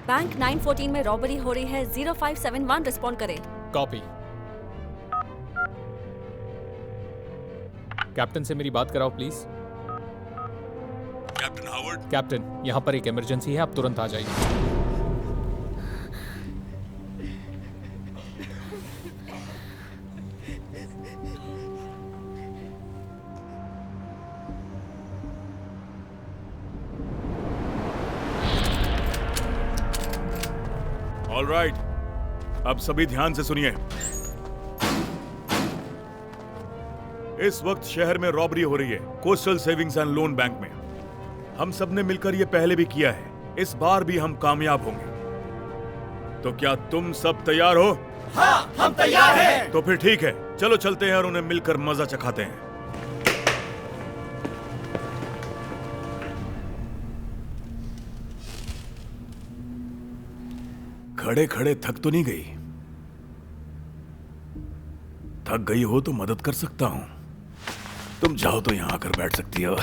Bank 914 में robbery हो रही है, 0571 रिस्पॉन्ड करें। कॉपी। कैप्टन से मेरी बात कराओ प्लीज। Captain Howard. कैप्टन, यहाँ पर एक इमरजेंसी है, आप तुरंत आ जाइए। ऑलराइट, अब सभी ध्यान से सुनिए। इस वक्त शहर में रॉबरी हो रही है, coastal savings and loan bank में। हम सब ने मिलकर ये पहले भी किया है, इस बार भी हम कामयाब होंगे। तो क्या तुम सब तैयार हो? हाँ, हम तैयार हैं। तो फिर ठीक है, चलो चलते हैं और उन्हें मिलकर मजा चखाते हैं। खड़े खड़े थक तो नहीं गई? थक गई हो तो मदद कर सकता हूं। तुम चाहो तो यहां आकर बैठ सकती हो।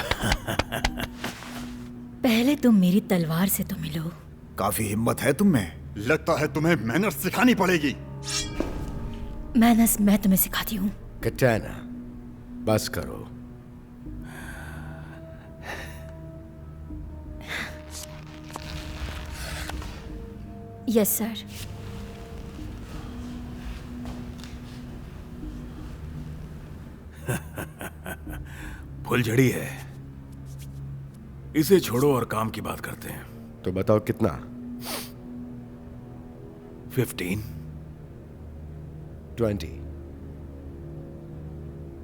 पहले तुम मेरी तलवार से तो मिलो। काफी हिम्मत है तुम में। लगता है तुम्हें मैनर्स सिखानी पड़ेगी। मैनर्स मैं तुम्हें सिखाती हूँ। कैटाना, बस करो। Yes sir. फुलझड़ी है, इसे छोड़ो और काम की बात करते हैं। तो बताओ कितना? 15, 20।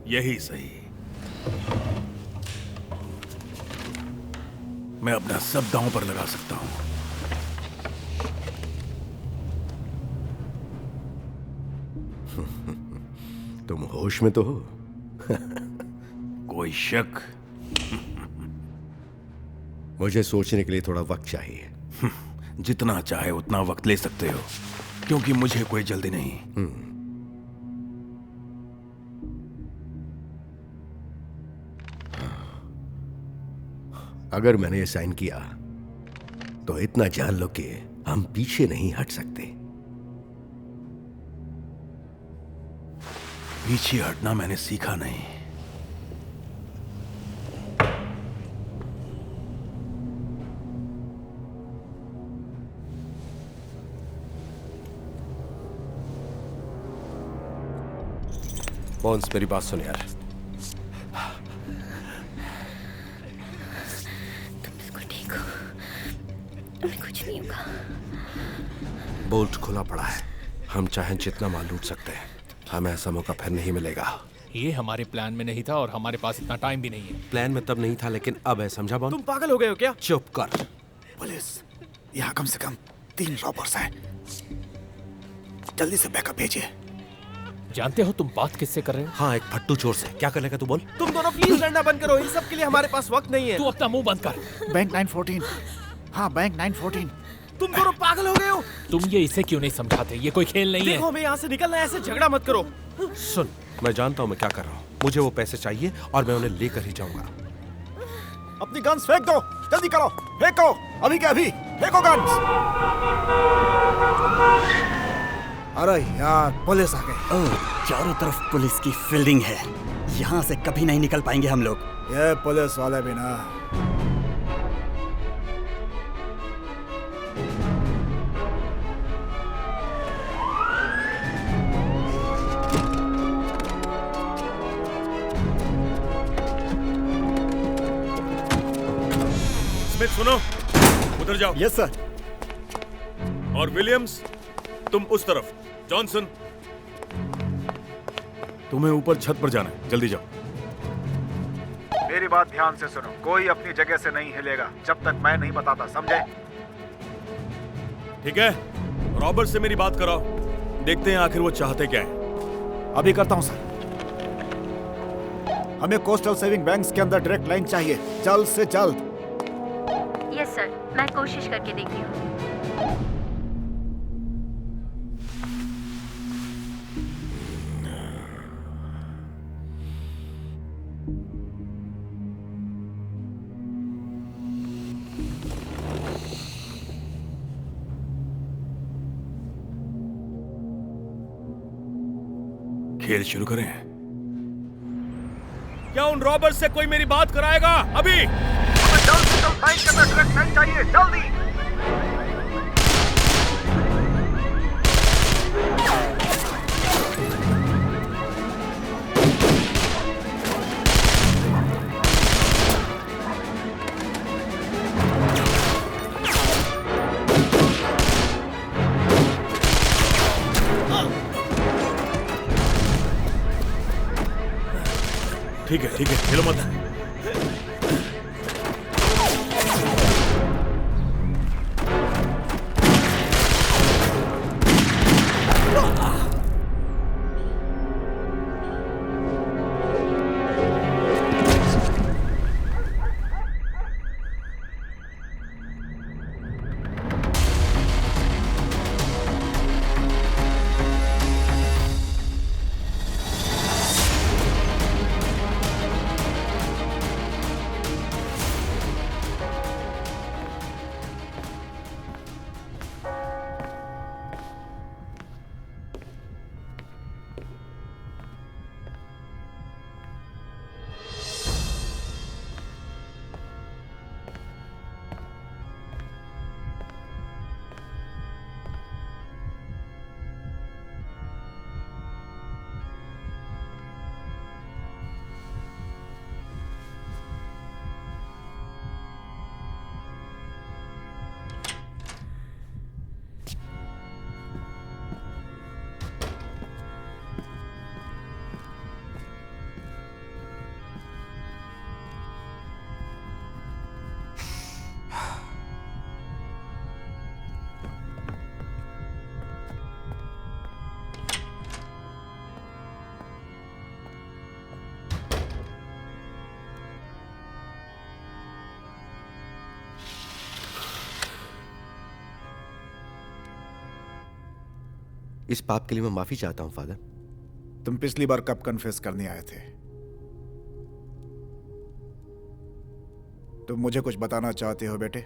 यही सही। मैं अपना सब दांव पर लगा सकता हूं। तुम होश में तो हो? कोई शक? मुझे सोचने के लिए थोड़ा वक्त चाहिए। जितना चाहे उतना वक्त ले सकते हो, क्योंकि मुझे कोई जल्दी नहीं। अगर मैंने ये साइन किया तो इतना जान लो कि हम पीछे नहीं हट सकते। पीछे हटना मैंने सीखा नहीं। बॉन्स, मेरी बात सुन यार। तुम बिल्कुल ठीक हो, तुम्हें कुछ नहीं होगा। बोल्ट खुला पड़ा है, हम चाहें जितना माल लूट सकते हैं। हमें ऐसा मौका फिर नहीं मिलेगा। ये हमारे प्लान में नहीं था और हमारे पास इतना टाइम भी नहीं है। प्लान में तब नहीं था, लेकिन अब है, समझा बॉन्ड? तुम पागल हो गए हो क्या? चुप कर। पुलिस, यहाँ कम से कम 3 रॉबर्स हैं। जल्दी से बैकअप भेजिए। जानते हो तुम बात किससे कर रहे हो? हाँ, एक फट्टू चोर से। क्या कर लेगा तू, बोल? तुम दोनों प्लीज लड़ना बंद करो, इन सब के लिए हमारे पास वक्त नहीं है। तू अपना मुंह बंद कर। बैंक 914। हाँ, बैंक 914। तुम दोनों पागल हो गए हो। तुम ये इसे क्यों नहीं समझाते? ये कोई खेल नहीं है। देखो, हमें यहाँ से निकलना है, ऐसे झगड़ा मत करो। सुन, मैं जानता हूँ मैं क्या कर रहा हूँ। मुझे वो पैसे चाहिए और मैं उन्हें लेकर ही जाऊंगा। अपनी गन्स फेंक दो, जल्दी करो, फेंको, अभी के अभी, फेंको गन्स। अरे यार, पुलिस आ गई। चारों तरफ पुलिस की फील्डिंग है, यहाँ से कभी नहीं निकल पाएंगे हम लोग। ये पुलिस वाले भी ना। स्मिथ, सुनो, उधर जाओ। Yes sir. और विलियम्स, तुम उस तरफ। जॉनसन, तुम्हें ऊपर छत पर जाना है, जल्दी जाओ। मेरी बात ध्यान से सुनो, कोई अपनी जगह से नहीं हिलेगा जब तक मैं नहीं बताता, समझे? ठीक है, रॉबर्ट से मेरी बात कराओ, देखते हैं आखिर वो चाहते क्या है। अभी करता हूं सर। हमें कोस्टल सेविंग बैंक्स के अंदर डायरेक्ट लाइन चाहिए, जल्द से जल्द। यस सर, मैं कोशिश करके देखती हूँ। खेल शुरू करें। क्या उन रॉबर्स से कोई मेरी बात कराएगा? अभी चाहिए जल्दी। ठीक है, खेलो मत। इस पाप के लिए मैं माफी चाहता हूं फादर। तुम पिछली बार कब कन्फेस करने आए थे? तुम मुझे कुछ बताना चाहते हो बेटे?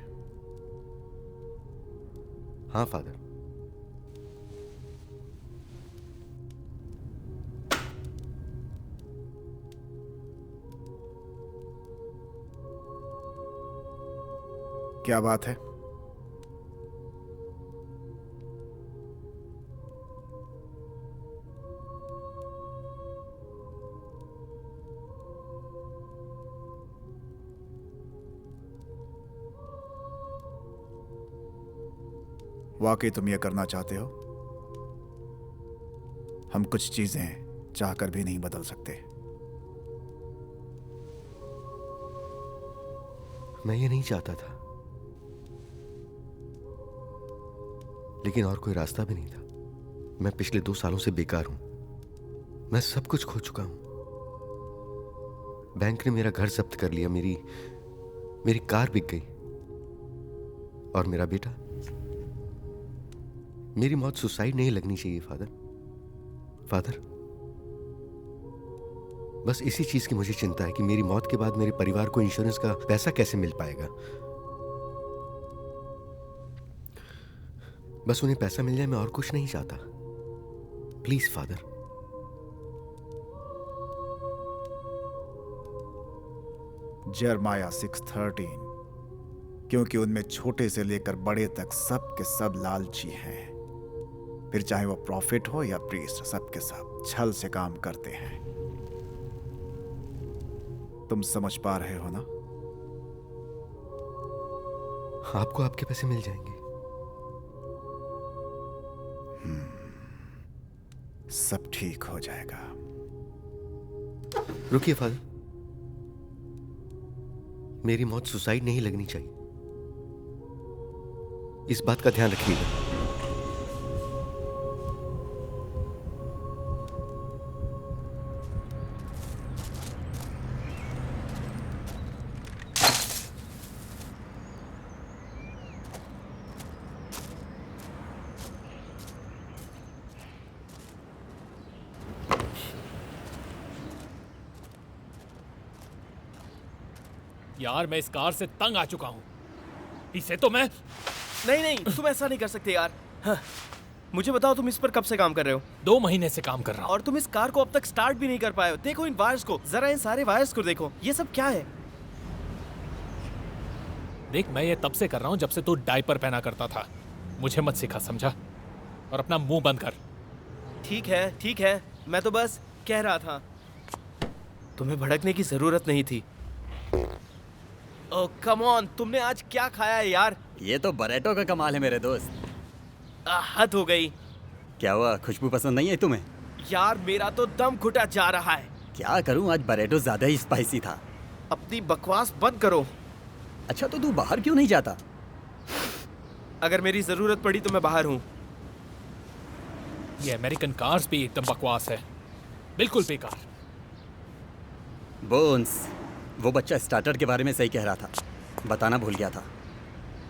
हाँ फादर। क्या बात है? वाकई तुम ये करना चाहते हो? हम कुछ चीजें चाहकर भी नहीं बदल सकते। मैं ये नहीं चाहता था, लेकिन और कोई रास्ता भी नहीं था। मैं पिछले 2 सालों से बेकार हूं। मैं सब कुछ खो चुका हूं। बैंक ने मेरा घर जब्त कर लिया, मेरी कार बिक गई, और मेरा बेटा। मेरी मौत सुसाइड नहीं लगनी चाहिए फादर। बस इसी चीज की मुझे चिंता है कि मेरी मौत के बाद मेरे परिवार को इंश्योरेंस का पैसा कैसे मिल पाएगा। बस उन्हें पैसा मिल जाए, मैं और कुछ नहीं चाहता। Please father. जरमाया 6:13, क्योंकि उनमें छोटे से लेकर बड़े तक सब के सब लालची हैं। फिर चाहे वो प्रॉफिट हो या प्रीस्ट, सब के सब छल से काम करते हैं। तुम समझ पा रहे हो ना? आपको आपके पैसे मिल जाएंगे। सब ठीक हो जाएगा। रुकिए फादर, मेरी मौत सुसाइड नहीं लगनी चाहिए। इस बात का ध्यान रखिएगा। यार मैं इस कार से तंग आ चुका हूं। इसे तो मैं नहीं, तुम ऐसा नहीं कर सकते यार। हाँ, मुझे बताओ तुम इस पर कब से काम कर रहे हो? 2 महीने से काम कर रहा हूँ। और तुम इस कार को अब तक स्टार्ट भी नहीं कर पाए हो। देखो इन वायर्स को, जरा इन सारे वायर्स को देखो, ये सब क्या है? देख, मैं ये तब से कर रहा हूँ जब से तू डायपर पहना करता था। मुझे मत सिखा, समझा? और अपना मुंह बंद कर। ठीक है, मैं तो बस कह रहा था। तुम्हें भड़कने की जरूरत नहीं थी। ओह कम ऑन, तुमने आज क्या खाया है यार? ये तो बरेटो का कमाल है मेरे दोस्त। हद हो गई। क्या हुआ, खुशबू पसंद नहीं है तुम्हें? यार मेरा तो दम घुटा जा रहा है। क्या करूं, आज बरेटो ज्यादा ही स्पाइसी था। अपनी बकवास बंद करो। अच्छा तो तू बाहर क्यों नहीं जाता? अगर मेरी जरूरत पड़ी तो मैं बाहर हूँ। ये अमेरिकन कार्स भी एकदम बकवास है, बिल्कुल बेकार। बोन्स, वो बच्चा स्टार्टर के बारे में सही कह रहा था, बताना भूल गया था।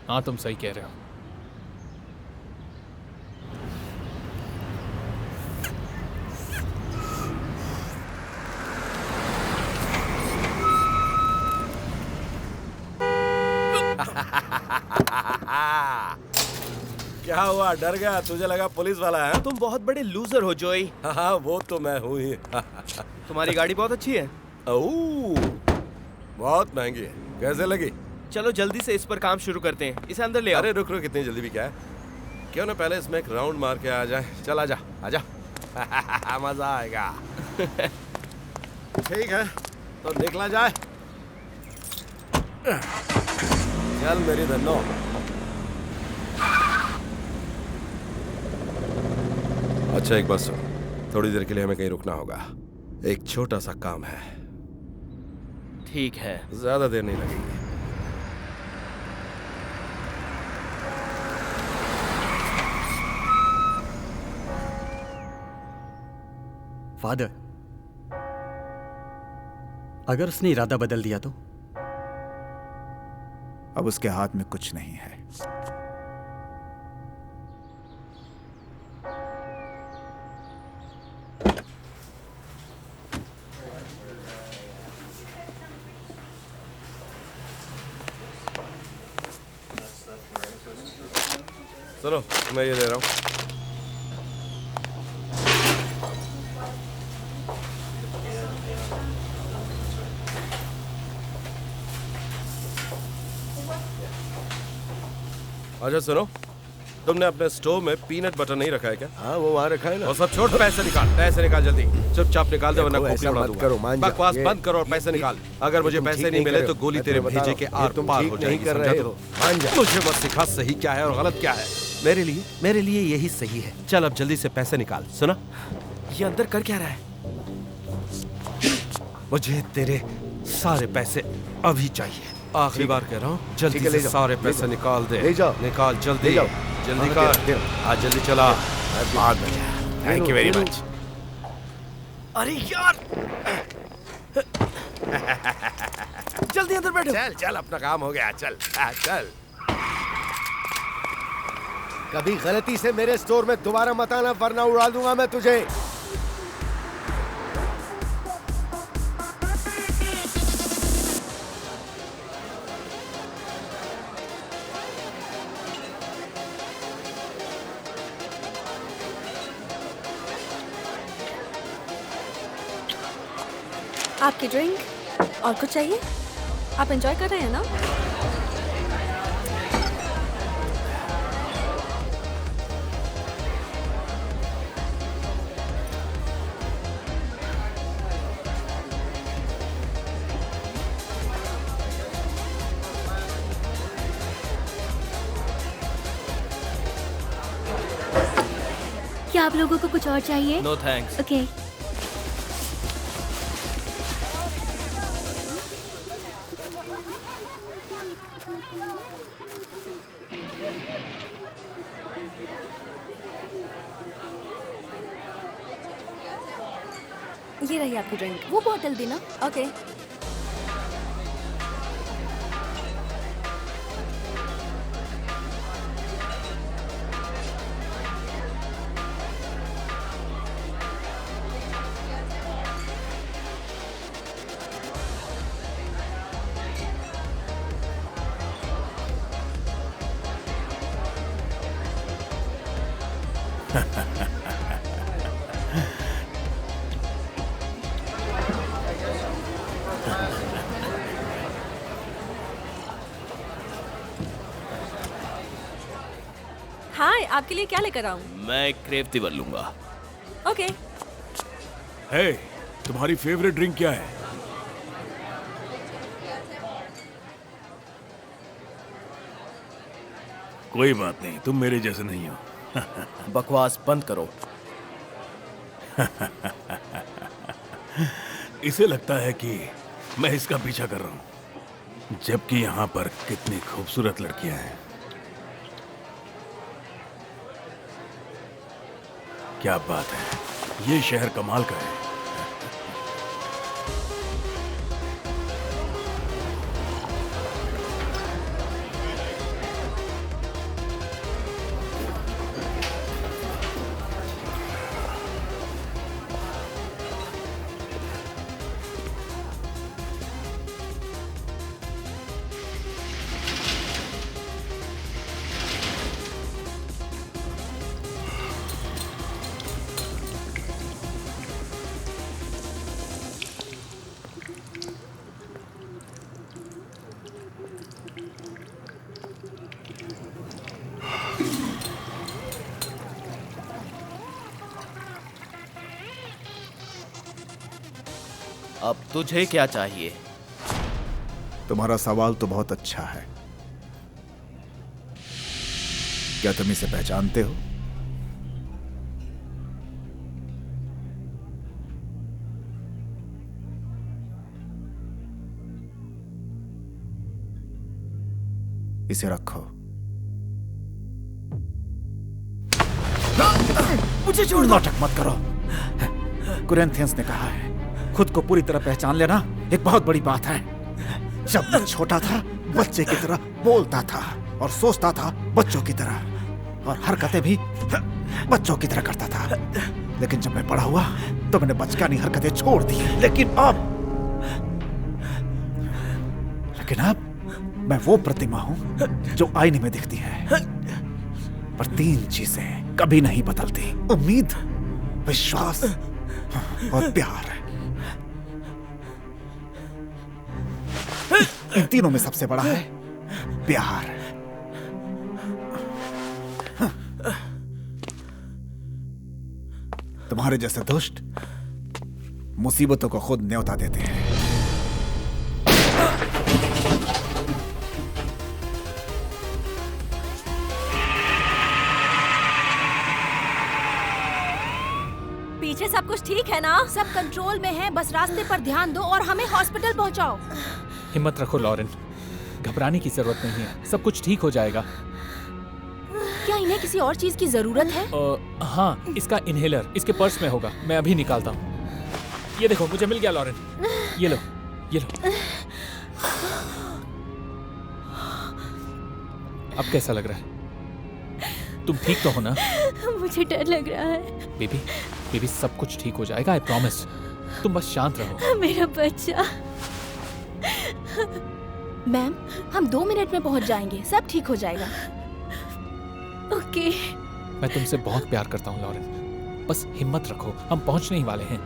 हाँ तुम सही कह रहे हो। क्या हुआ, डर गया? तुझे लगा पुलिस वाला है? तुम बहुत बड़े लूजर हो जोई। हाँ वो तो मैं हूँ ही। तुम्हारी गाड़ी बहुत अच्छी है। ओह, बहुत महंगी है। कैसे लगी? चलो जल्दी से इस पर काम शुरू करते हैं, इसे अंदर ले आओ। अरे रुक रुक, इतनी जल्दी भी क्या है? क्यों ना पहले इसमें एक राउंड मार के आ जाए। चल आजा आजा। मजा आएगा। ठीक है तो निकला जाए। चल मेरी धन्नो। अच्छा एक बात सुन, थोड़ी देर के लिए हमें कहीं रुकना होगा। एक छोटा सा काम है। ठीक है, ज्यादा देर नहीं लगेगी। फादर, अगर उसने इरादा बदल दिया तो? अब उसके हाथ में कुछ नहीं है। चलो मैं ये दे रहा हूँ। अच्छा सुनो, तुमने अपने स्टोव में पीनट बटर नहीं रखा है क्या? हाँ वो वहाँ रखा है ना। वो सब छोड़, पैसे निकाल जल्दी। चुपचाप निकाल दे वरना देखो, खोपड़ी ऐसा उड़ा मत दूंगा। करो, मान जा। बकवास ये- बंद करो और पैसे निकाल। अगर मुझे तुम पैसे ठीक नहीं मिले कर तो रहे हो। गोली मैं तेरे तुम्हें बता भेजे रहा के हूँ, आर तुम पार ठीक हो नहीं जाएगी। कर समझा रहे तुम? हो। मान जा। मुझे मत सिखा सही क्या है और गलत क्या है। मेरे लिए यही सही है। चल अब जल्दी से पैसे निकाल। सुना, ये अंदर कर क्या रहा है? मुझे तेरे सारे पैसे अभी चाहिए। आखिरी बार कह रहा हूँ, जल्दी ठीक है, ले से जाओ, सारे ले पैसे जाओ। निकाल दे। ले जाओ। निकाल जल्दी, ले जाओ। जल्दी हाँ, कर। दे- दे। आज जल्दी चला। बहुत बढ़िया, थैंक यू वेरी मच। अरे यार, जल्दी अंदर बैठो। चल चल, अपना काम हो गया। चल चल। कभी गलती से मेरे स्टोर में दोबारा मत आना वरना उड़ा दूंगा मैं तुझे। आपकी ड्रिंक और कुछ चाहिए? आप एंजॉय कर रहे हैं ना? क्या आप लोगों को कुछ और चाहिए? No thanks. ओके। ये रही आपकी ड्रिंक। वो बॉटल भी ना? ओके। हाय, आपके लिए क्या लेकर आऊं? मैं एक क्रेव तिवर लूंगा। ओके। हे, तुम्हारी फेवरेट ड्रिंक क्या है? कोई बात नहीं, तुम मेरे जैसे नहीं हो। बकवास बंद करो। इसे लगता है कि मैं इसका पीछा कर रहा हूं, जबकि यहां पर कितनी खूबसूरत लड़कियां हैं। क्या बात है, ये शहर कमाल का है। अब तुझे क्या चाहिए? तुम्हारा सवाल तो बहुत अच्छा है। क्या तुम इसे पहचानते हो? इसे रखो। मुझे छोड़ दो। नाटक मत करो। कुरिन्थियंस ने कहा है, खुद को पूरी तरह पहचान लेना एक बहुत बड़ी बात है। जब मैं छोटा था, बच्चे की तरह बोलता था और सोचता था बच्चों की तरह, और हरकतें भी बच्चों की तरह करता था। लेकिन जब मैं बड़ा हुआ तो मैंने बचकानी हरकतें छोड़ दी। लेकिन अब मैं वो प्रतिमा हूं जो आईने में दिखती है। पर 3 चीजें कभी नहीं बदलती: उम्मीद, विश्वास और प्यार। इन तीनों में सबसे बड़ा है प्यार। तुम्हारे जैसे दुष्ट मुसीबतों को खुद न्योता देते हैं। पीछे सब कुछ ठीक है ना? सब कंट्रोल में है, बस रास्ते पर ध्यान दो और हमें हॉस्पिटल पहुंचाओ। हिम्मत रखो लॉरेन, घबराने की जरूरत नहीं है, सब कुछ ठीक हो जाएगा। क्या इन्हें किसी और चीज की जरूरत है? हाँ, इसका इनहेलर इसके पर्स में होगा, मैं अभी निकालता हूँ। ये देखो, मुझे मिल गया लॉरेन। ये लो, ये लो। अब कैसा लग रहा है? तुम ठीक तो हो ना? मुझे डर लग रहा है। बेबी सब कुछ ठीक हो जाएगा, आई प्रॉमिस। तुम बस शांत रहो। मेरा बच्चा। मैम, हम 2 मिनट में पहुंच जाएंगे, सब ठीक हो जाएगा। ओके। मैं तुमसे बहुत प्यार करता हूँ लॉरेन, बस हिम्मत रखो, हम पहुंचने ही वाले हैं।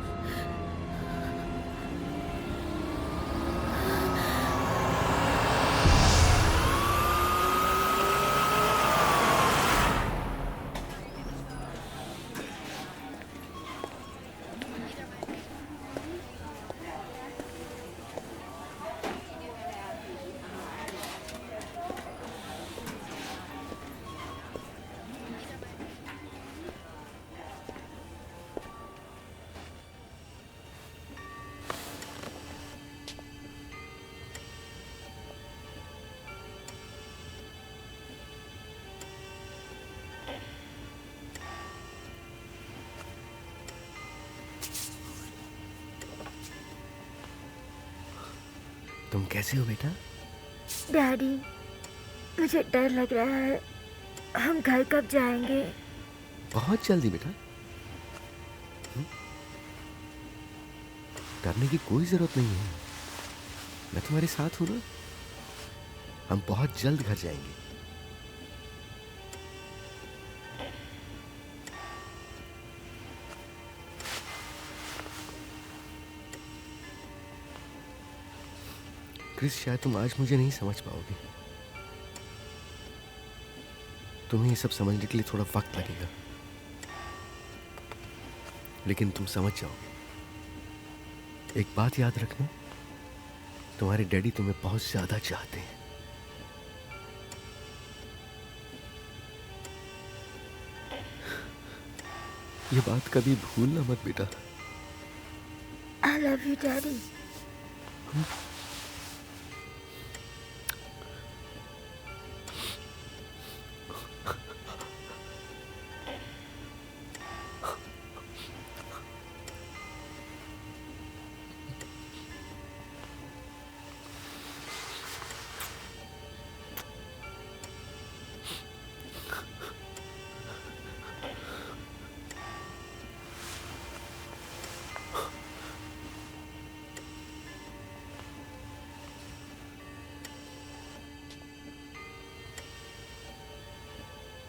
तुम कैसे हो बेटा? डैडी, मुझे डर लग रहा है। हम घर कब जाएंगे? बहुत जल्दी बेटा। डरने की कोई जरूरत नहीं है, मैं तुम्हारे साथ हूं ना। हम बहुत जल्द घर जाएंगे। क्रिस, शायद तुम आज मुझे नहीं समझ पाओगे। तुम्हें ये सब समझने के लिए थोड़ा वक्त लगेगा, लेकिन तुम समझ जाओगे। एक बात याद रखना, तुम्हारे डैडी तुम्हें बहुत ज्यादा चाहते हैं। ये बात कभी भूलना मत बेटा। आई love you daddy.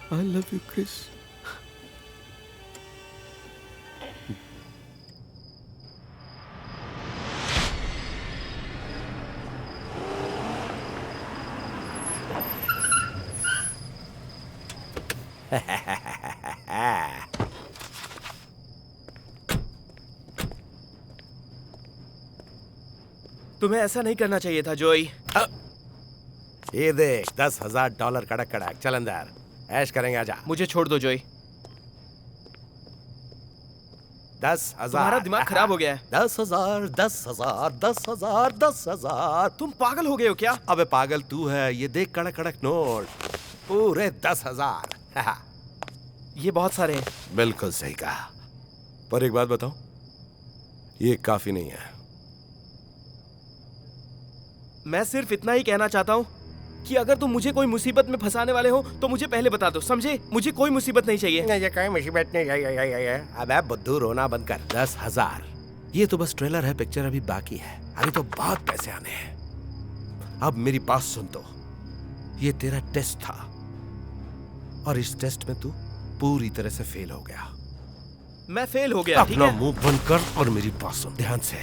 I love you, Chris. तुम्हें ऐसा नहीं करना चाहिए था जोई। ये देख, $10,000 कड़क कड़क। चल अंदर, ऐश करेंगे, आजा। मुझे छोड़ दो जोई। 10,000। तुम्हारा दिमाग खराब हो गया है। 10,000, 10,000, 10,000, 10,000। तुम पागल हो गए हो क्या? अबे पागल तू है। ये देख, कड़क कड़क नोट, पूरे 10,000। ये बहुत सारे हैं। बिल्कुल सही कहा, पर एक बात बताऊं, ये काफी नहीं है। मैं सिर्फ इतना ही कहना चाहता हूँ कि अगर तुम मुझे कोई मुसीबत में फंसाने वाले हो तो मुझे पहले बता दो, समझे? मुझे कोई मुसीबत नहीं चाहिए। ये कोई मुसीबत नहीं है। अबे बुद्धू, रोना बंद कर। 10,000, ये तो बस ट्रेलर है, पिक्चर अभी बाकी है। अभी तो बहुत पैसे आने हैं। अब मेरी बात सुन, तो ये तेरा टेस्ट था, और इस टेस्ट में तू पूरी तरह से फेल हो गया। मैं फेल हो गया, ठीक अपना है? मुंह बंद कर और मेरी बात सुन ध्यान से।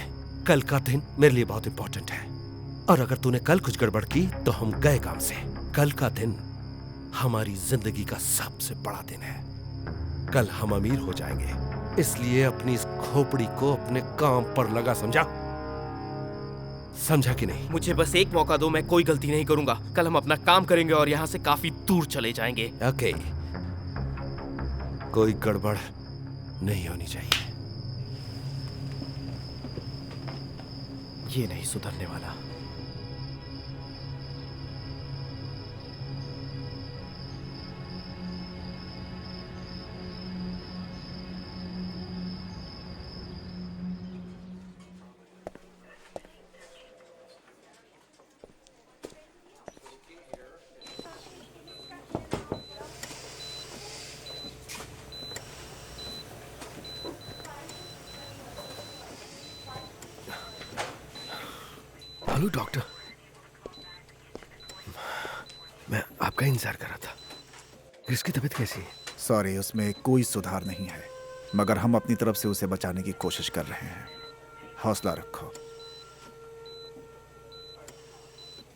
कल का दिन मेरे लिए बहुत इंपॉर्टेंट है, और अगर तूने कल कुछ गड़बड़ की तो हम गए काम से। कल का दिन हमारी जिंदगी का सबसे बड़ा दिन है। कल हम अमीर हो जाएंगे, इसलिए अपनी इस खोपड़ी को अपने काम पर लगा, समझा? समझा कि नहीं? मुझे बस एक मौका दो, मैं कोई गलती नहीं करूंगा। कल हम अपना काम करेंगे और यहाँ से काफी दूर चले जाएंगे। ओके, कोई गड़बड़ नहीं होनी चाहिए। ये नहीं सुधरने वाला। हेलो डॉक्टर, मैं आपका इंतजार कर रहा था। क्रिस की तबीयत कैसी है? सॉरी, उसमें कोई सुधार नहीं है, मगर हम अपनी तरफ से उसे बचाने की कोशिश कर रहे हैं। हौसला रखो।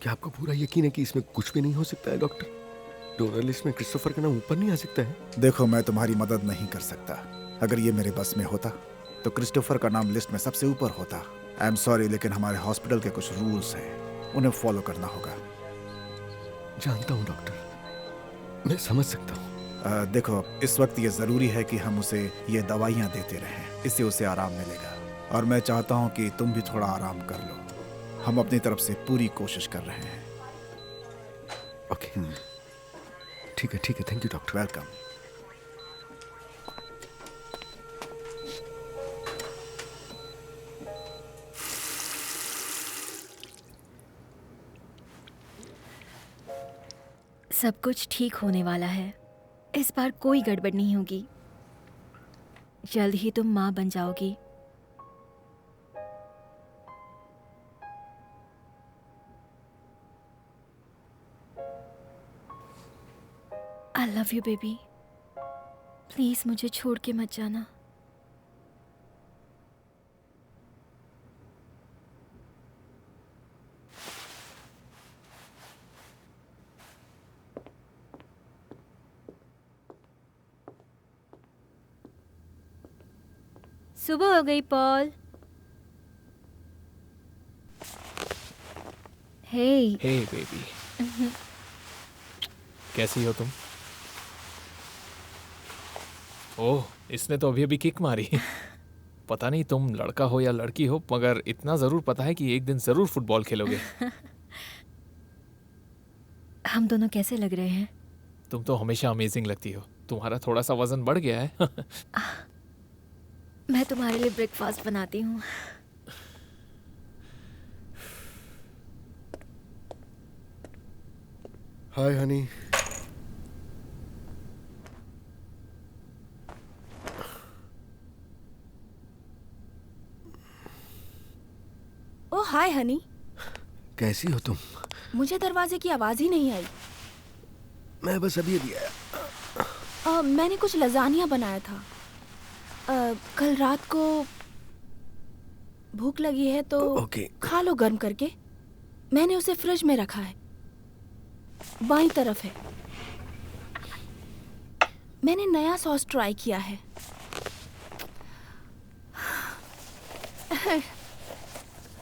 क्या आपको पूरा यकीन है कि इसमें कुछ भी नहीं हो सकता है डॉक्टर? डोनर लिस्ट में क्रिस्टोफर का नाम ऊपर नहीं आ सकता है? देखो, मैं तुम्हारी मदद नहीं कर सकता। अगर ये मेरे बस में होता तो क्रिस्टोफर का नाम लिस्ट में सबसे ऊपर होता। आई एम सॉरी, लेकिन हमारे हॉस्पिटल के कुछ रूल्स हैं, उन्हें फॉलो करना होगा। जानता हूँ डॉक्टर, मैं समझ सकता हूँ। देखो, इस वक्त ये ज़रूरी है कि हम उसे ये दवाइयाँ देते रहें, इससे उसे आराम मिलेगा। और मैं चाहता हूँ कि तुम भी थोड़ा आराम कर लो। हम अपनी तरफ से पूरी कोशिश कर रहे हैं। ओके, ठीक है, थैंक यू डॉक्टर। वेलकम। सब कुछ ठीक होने वाला है। इस बार कोई गड़बड़ नहीं होगी। जल्द ही तुम माँ बन जाओगी। आई लव यू बेबी। प्लीज मुझे छोड़ के मत जाना। सुबह हो गई पॉल। हे हे बेबी, कैसी हो तुम? ओह, इसने तो अभी अभी किक मारी। पता नहीं तुम लड़का हो या लड़की हो, मगर इतना जरूर पता है कि एक दिन जरूर फुटबॉल खेलोगे। हम दोनों कैसे लग रहे हैं? तुम तो हमेशा अमेजिंग लगती हो। तुम्हारा थोड़ा सा वजन बढ़ गया है। मैं तुम्हारे लिए ब्रेकफास्ट बनाती हूँ। हाय हनी। ओह हाय हनी, कैसी हो तुम? मुझे दरवाजे की आवाज ही नहीं आई। मैं बस अभी अभी आया। मैंने कुछ लजानिया बनाया था। कल रात को भूख लगी है तो ओके। खा लो गर्म करके। मैंने उसे फ्रिज में रखा है, बाईं तरफ है। मैंने नया सॉस ट्राई किया है।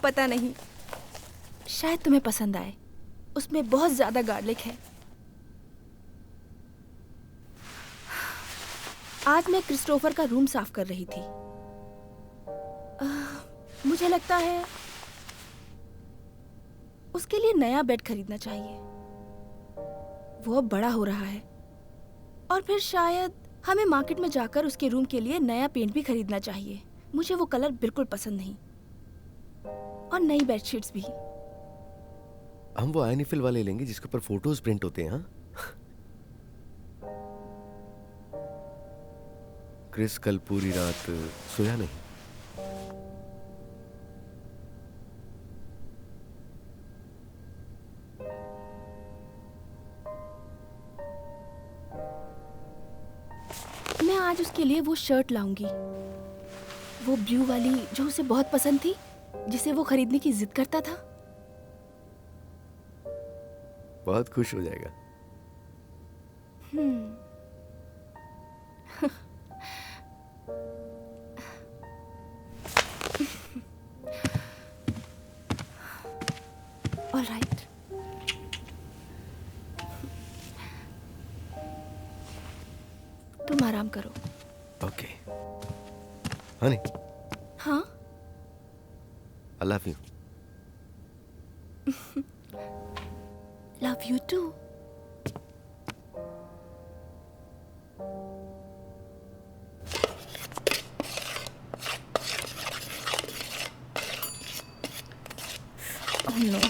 पता नहीं, शायद तुम्हें पसंद आए। उसमें बहुत ज्यादा गार्लिक है। आज मैं क्रिस्टोफर का रूम साफ कर रही थी। मुझे लगता है उसके लिए नया बेड खरीदना चाहिए। वो अब बड़ा हो रहा है और फिर शायद हमें मार्केट में जाकर उसके रूम के लिए नया पेंट भी खरीदना चाहिए। मुझे वो कलर बिल्कुल पसंद नहीं, और नई बेडशीट्स भी। हम वो आयनिफिल वाले लेंगे जिसके ऊपर फोटोज प्रिंट होते हैं। हाँ, क्रिस कल पूरी रात सोया नहीं। मैं आज उसके लिए वो शर्ट लाऊंगी, वो ब्लू वाली जो उसे बहुत पसंद थी, जिसे वो खरीदने की जिद करता था। बहुत खुश हो जाएगा। ऑलराइट। तुम आराम करो। ओके हनी, हाँ, I love you. Love you too. Oh no.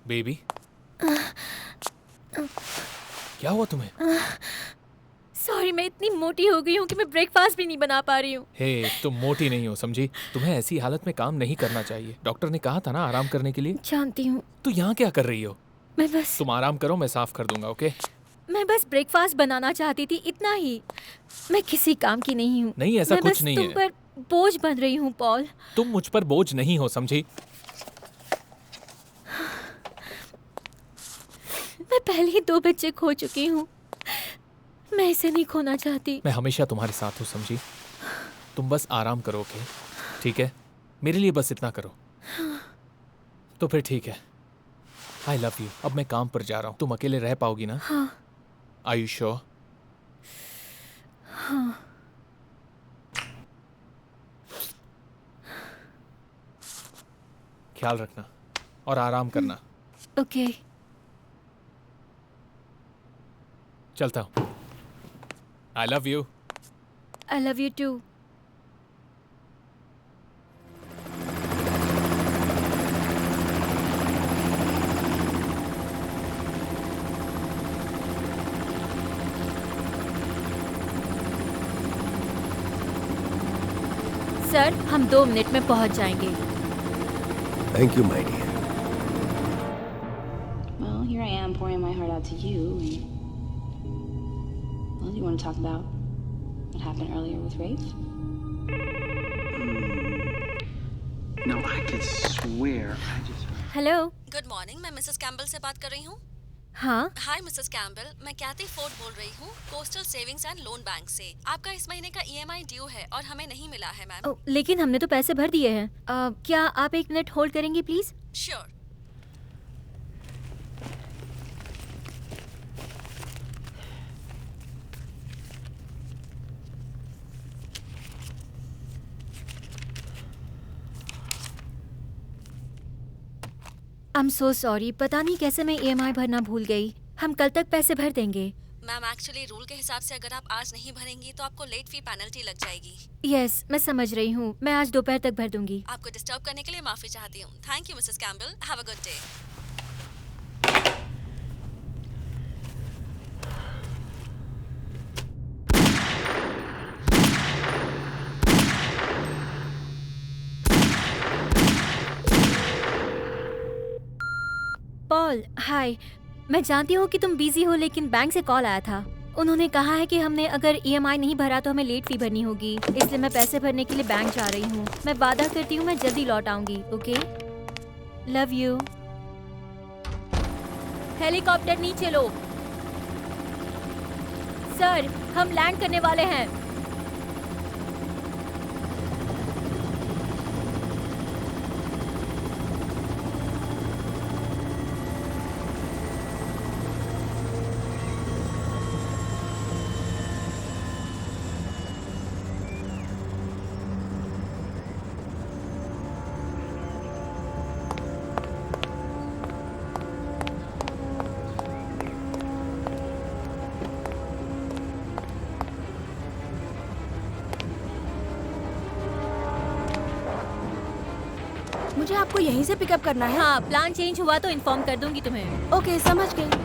Baby, क्या हुआ तुम्हें? सॉरी, मैं इतनी मोटी हो गई हूँ कि मैं ब्रेकफास्ट भी नहीं बना पा रही हूँ। हे, तुम मोटी नहीं हो, समझी? तुम्हें ऐसी हालत में काम नहीं करना चाहिए। डॉक्टर ने कहा था ना आराम करने के लिए। जानती हूँ। तो यहाँ क्या कर रही हो? तुम आराम करो, मैं साफ कर दूंगा। ओके? मैं बस ब्रेकफास्ट बनाना चाहती थी, इतना ही। मैं किसी काम की नहीं हूँ। नहीं, ऐसा कुछ नहीं है। तुम पर बोझ बन रही हूँ पॉल। तुम मुझ पर बोझ नहीं हो, समझी? मैं पहले ही 2 बच्चे खो चुकी हूँ। मैं इसे नहीं खोना चाहती। मैं हमेशा तुम्हारे साथ हूँ, समझी? तुम बस आराम करो, ओके? ठीक है? मेरे लिए बस इतना करो। तो फिर ठीक है। आई लव यू। अब मैं काम पर जा रहा हूँ। तुम अकेले रह पाओगी ना? हाँ। Are you sure? हाँ। ख्याल रखना और आराम करना। ओके। चलता हूँ। I love you. I love you too. Sir, हम 2 मिनट में पहुंच जाएंगे। Thank you my dear. Well, here I am pouring my heart out to you. And, well, you want to talk about what happened earlier with Rafe? No, I could swear I just... hello. Good morning, मैं Mrs Campbell से बात कर रही हूँ। हाँ। हाय Mrs Campbell, मैं कैथी Ford बोल रही हूँ, coastal savings and loan bank से। आपका इस महीने का ईएमआई ड्यू है और हमें नहीं मिला है मैम। लेकिन हमने तो पैसे भर दिए हैं। क्या आप 1 मिनट होल्ड करेंगी please? Sure. I am so sorry, पता नहीं कैसे मैं ईएमआई भरना भूल गई। हम कल तक पैसे भर देंगे। मैम एक्चुअली रूल के हिसाब से अगर आप आज नहीं भरेंगी तो आपको लेट फी पेनल्टी लग जाएगी। यस, मैं समझ रही हूँ। मैं आज दोपहर तक भर दूंगी। आपको डिस्टर्ब करने के लिए माफी चाहती हूँ। Thank you Mrs Campbell, have a good day. Paul, hi. मैं जानती हूँ कि तुम बिजी हो, लेकिन बैंक से कॉल आया था। उन्होंने कहा है कि हमने अगर ईएमआई नहीं भरा तो हमें लेट फी भरनी होगी, इसलिए मैं पैसे भरने के लिए बैंक जा रही हूँ। मैं वादा करती हूँ मैं जल्दी लौट आऊंगी। Okay, love you. हेलीकॉप्टर नीचे लो। सर, हम लैंड करने वाले हैं। मुझे आपको यहीं से पिकअप करना है? हाँ, प्लान चेंज हुआ तो इन्फॉर्म कर दूंगी तुम्हें। ओके, समझ गई।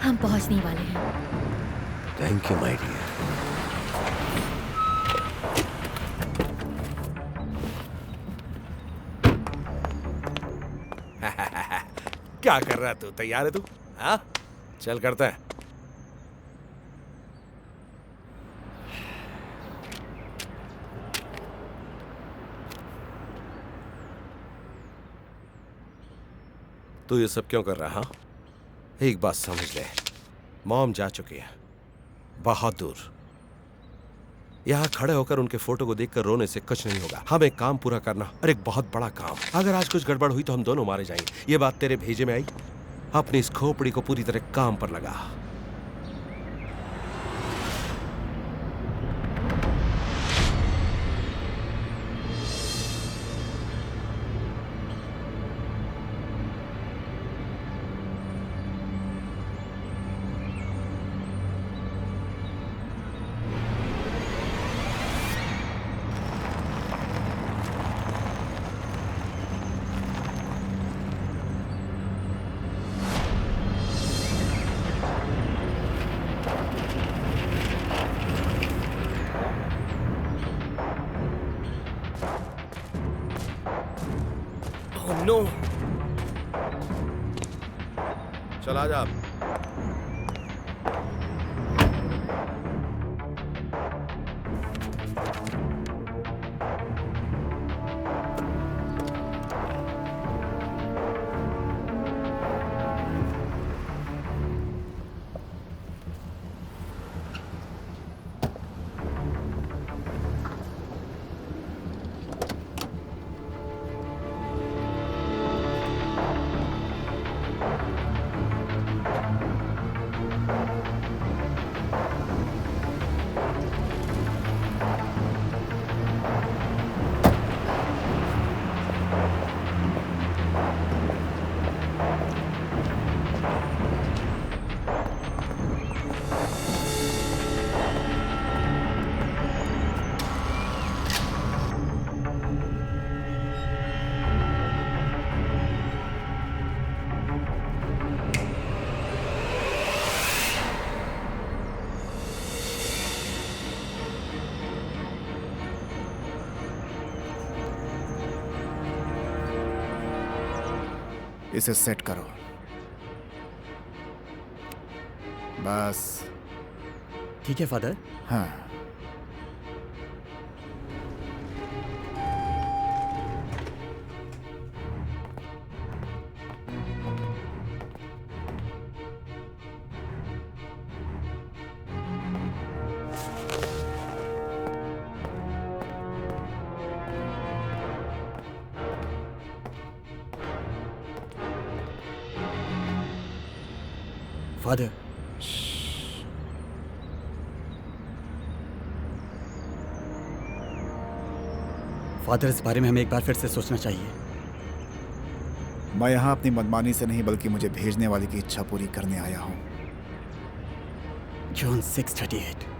हम पहुंचने वाले हैं। Thank you my dear. क्या कर रहा है तू? तैयार है तू? हाँ, चल करते हैं। तू ये सब क्यों कर रहा है? हाँ, एक बात समझ ले, मॉम जा चुकी है बहुत दूर। यहाँ खड़े होकर उनके फोटो को देखकर रोने से कुछ नहीं होगा। हमें काम पूरा करना, और एक बहुत बड़ा काम। अगर आज कुछ गड़बड़ हुई तो हम दोनों मारे जाएंगे। ये बात तेरे भेजे में आई? अपनी इस खोपड़ी को पूरी तरह काम पर लगा। नो, चल आ जा। इसे सेट करो। बस। ठीक है फादर। हाँ। फादर, फादर इस बारे में हमें एक बार फिर से सोचना चाहिए। मैं यहाँ अपनी मनमानी से नहीं बल्कि मुझे भेजने वाले की इच्छा पूरी करने आया हूँ। जॉन 6:38।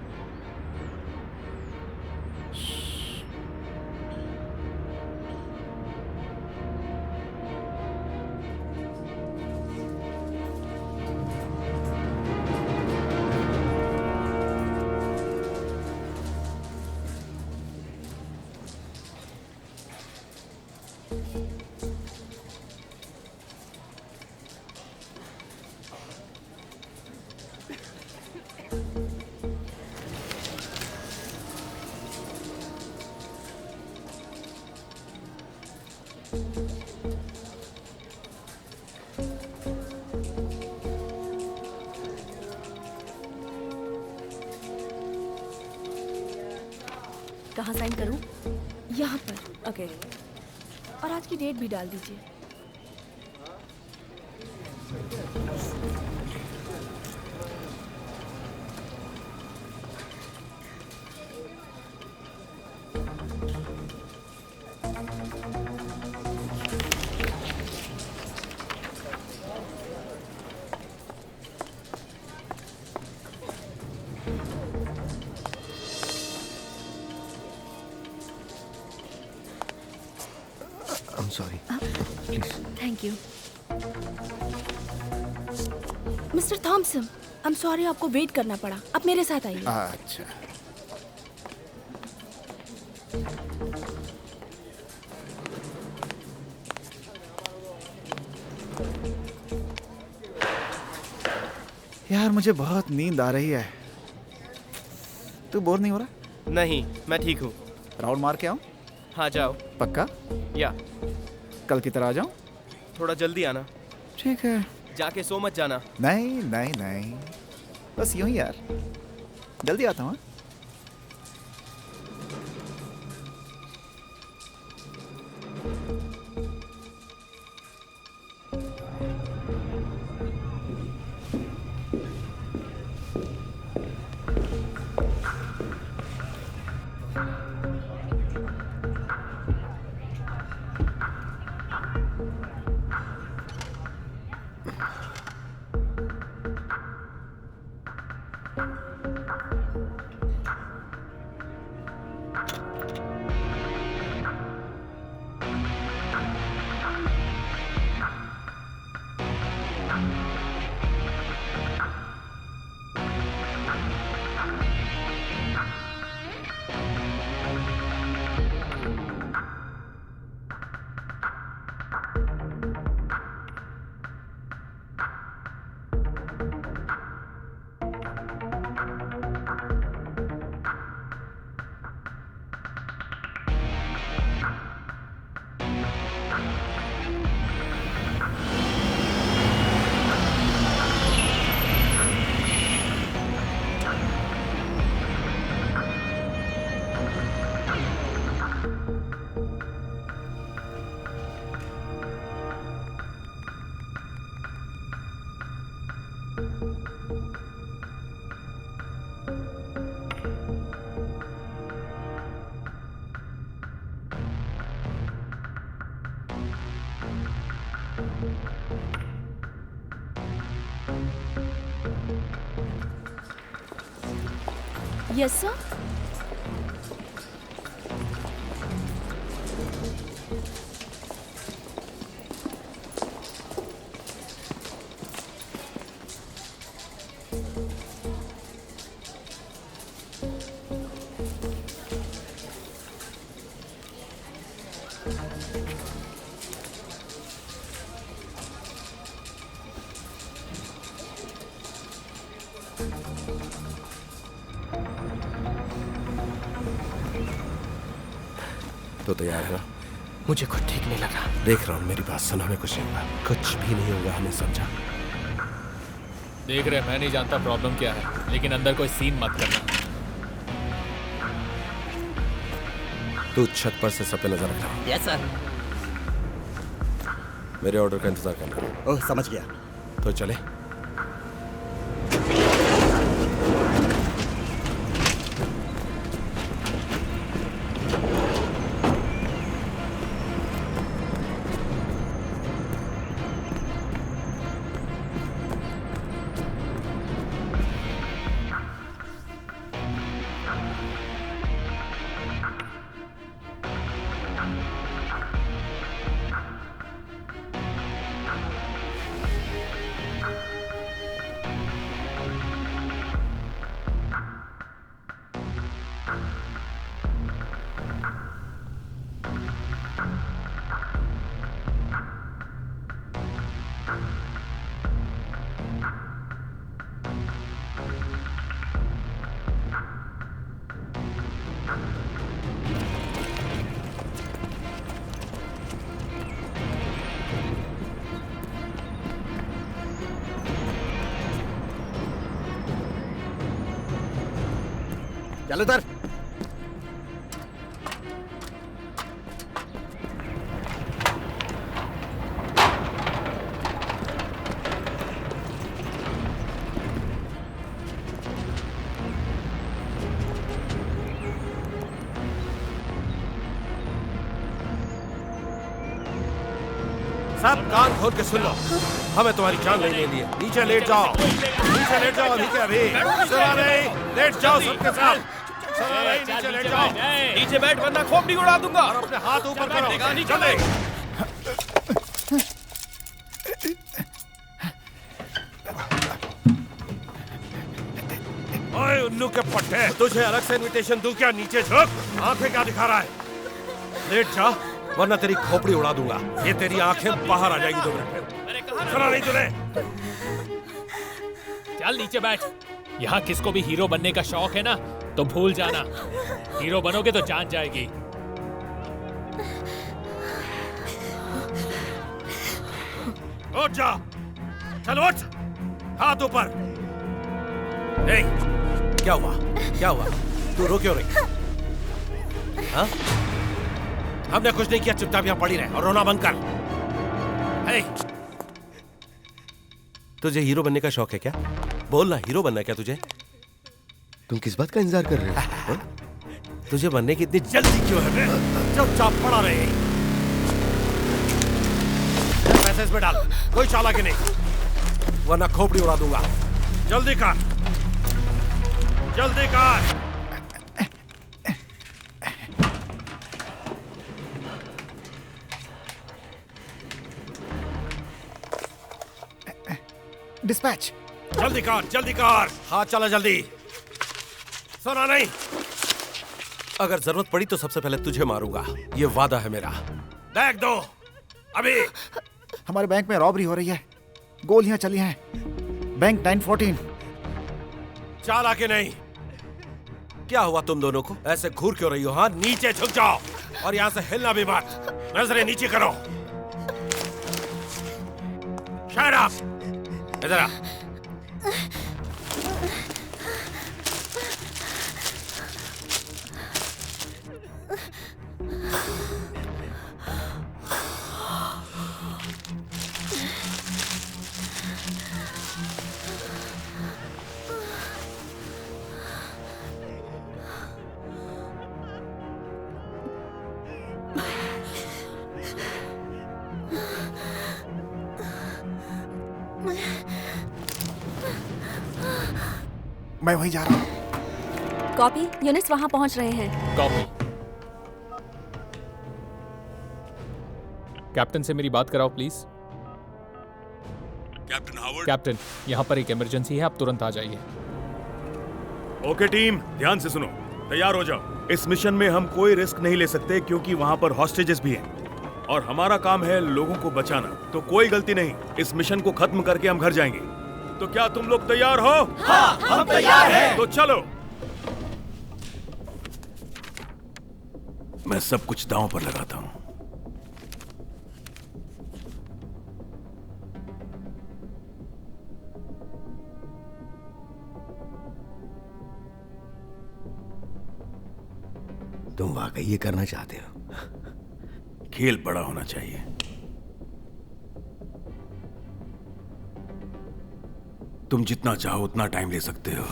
कहाँ साइन करूँ? यहाँ पर। ओके। और आज की डेट भी डाल दीजिए। I'm sorry. Please. Thank you. Mister Thomson, I am sorry आपको वेट करना पड़ा। आप मेरे साथ आइए। अच्छा। यार मुझे बहुत नींद आ रही है। तू बोर नहीं हो रहा? नहीं, मैं ठीक हूँ। राउंड मार के आऊं? हाँ जाओ। पक्का? या कल की तरह आ जाऊं? थोड़ा जल्दी आना। ठीक है। जाके सो मत जाना। नहीं नहीं नहीं, बस यूं ही यार, जल्दी आता हूँ। Yes sir. तो तैयार है ना? मुझे खुद ठीक नहीं लग रहा। देख रहा हूँ, मेरी बात सुन, हमें कुछ नहीं होगा, कुछ भी नहीं होगा, हमें समझा? देख रहे, मैं नहीं जानता प्रॉब्लम क्या है, लेकिन अंदर कोई सीन मत करना। तू छत पर से सब पे नजर रखना। Yes sir. मेरे ऑर्डर का इंतजार करना। ओह, समझ गया। तो चले। चल उधर। सब कान खोल के सुन लो, हमें तुम्हारी जान नहीं लेनी है। नीचे लेट जाओ, नीचे लेट जाओ, अभी के अभी। सुना नहीं, लेट जाओ सबके साथ। सुना नहीं, नीचे लेट जाओ। नीचे बैठ वरना खोपड़ी उड़ा दूंगा। और अपने हाथ ऊपर करो। चले। ओए उल्लू के पट्टे, तुझे अलग से इनविटेशन दूं क्या? नीचे झुक, आंखें क्या दिखा रहा है? लेट जा वरना तेरी खोपड़ी उड़ा दूंगा। ये तेरी आंखें बाहर आ जाएगी 2 मिनट में। सुना नहीं तुझे? चल नीचे बैठ। यहाँ किसको भी हीरो बनने का शौक है ना, तो भूल जाना, हीरो बनोगे तो जान जाएगी। उठ जा, चल उठ, हाथ ऊपर। क्या हुआ? क्या हुआ? तू रो क्यों रही? हाँ? हमने कुछ नहीं किया, चुपचाप यहाँ पड़ी रहे और रोना बंद कर। तुझे हीरो बनने का शौक है क्या? बोल ना, हीरो बनना है क्या तुझे? तुम किस बात का इंतजार कर रहे हो? तुझे बनने की इतनी जल्दी क्यों है? चुपचाप पड़ा रहे। पैसे इसमें डाल, कोई चालाकी नहीं, वरना खोपड़ी उड़ा दूंगा। जल्दी कर, जल्दी कर। डिस्पैच। जल्दी कर, जल्दी कर, हाथ चला जल्दी। सुना नहीं? अगर जरूरत पड़ी तो सबसे पहले तुझे मारूंगा, ये वादा है मेरा। बैग दो अभी। हमारे बैंक में रॉबरी हो रही है, गोलियां चली हैं। बैंक 914। चाल आके नहीं। क्या हुआ तुम दोनों को? ऐसे घूर क्यों रही हो? हाँ, नीचे झुक जाओ और यहाँ से हिलना भी मत। नजरें नीचे करो। Shut up. इधर आ। मैं वहीं जा रहा हूँ। कॉपी, यूनिट्स वहां पहुंच रहे हैं। कॉपी। कैप्टन से मेरी बात कराओ प्लीज। Captain Howard. कैप्टन, यहाँ पर एक इमरजेंसी है, आप तुरंत आ जाइए। ओके टीम, ध्यान से सुनो, तैयार हो जाओ। इस मिशन में हम कोई रिस्क नहीं ले सकते क्योंकि वहाँ पर हॉस्टेजेस भी हैं और हमारा काम है लोगों को बचाना। तो कोई गलती नहीं, इस मिशन को खत्म करके हम घर जाएंगे। तो क्या तुम लोग तैयार हो? हाँ, हम तैयार हैं। तो चलो। मैं सब कुछ दांव पर लगाता हूं। तुम वाकई ये करना चाहते हो? खेल बड़ा होना चाहिए। तुम जितना चाहो उतना टाइम ले सकते हो,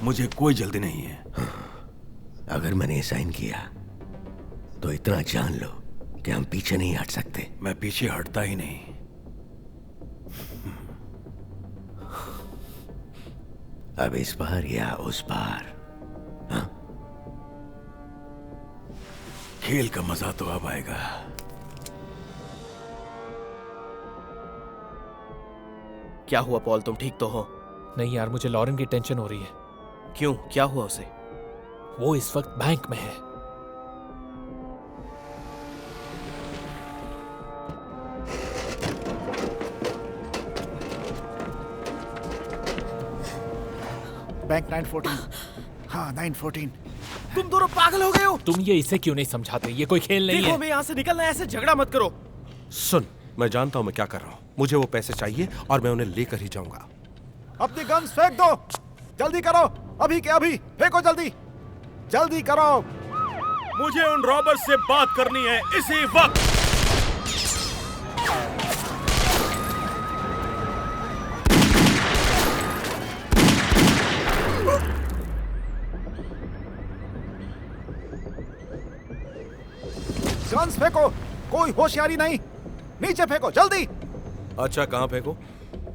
मुझे कोई जल्दी नहीं है। अगर मैंने साइन किया तो इतना जान लो कि हम पीछे नहीं हट सकते। मैं पीछे हटता ही नहीं। अब इस बार या उस बार। हाँ? खेल का मजा तो अब आएगा। क्या हुआ पॉल, तुम ठीक तो हो? नहीं यार, मुझे लॉरेन की टेंशन हो रही है। क्यों, क्या हुआ उसे? वो इस वक्त बैंक में है। बैंक 914। हाँ 914। तुम दोनों पागल हो गए हो? तुम ये इसे क्यों नहीं समझाते? ये कोई खेल नहीं देखो, है। हमें यहाँ से निकलना है, ऐसे झगड़ा मत करो। सुन, मैं जानता हूं मैं क्या कर रहा हूं। मुझे वो पैसे चाहिए और मैं उन्हें लेकर ही जाऊंगा। अपनी गन्स फेंक दो, जल्दी करो, अभी के अभी फेंको, जल्दी जल्दी करो। मुझे उन रॉबर्स से बात करनी है इसी वक्त। गन्स फेंको, कोई होशियारी नहीं, नीचे फेंको जल्दी। अच्छा, कहां फेंको?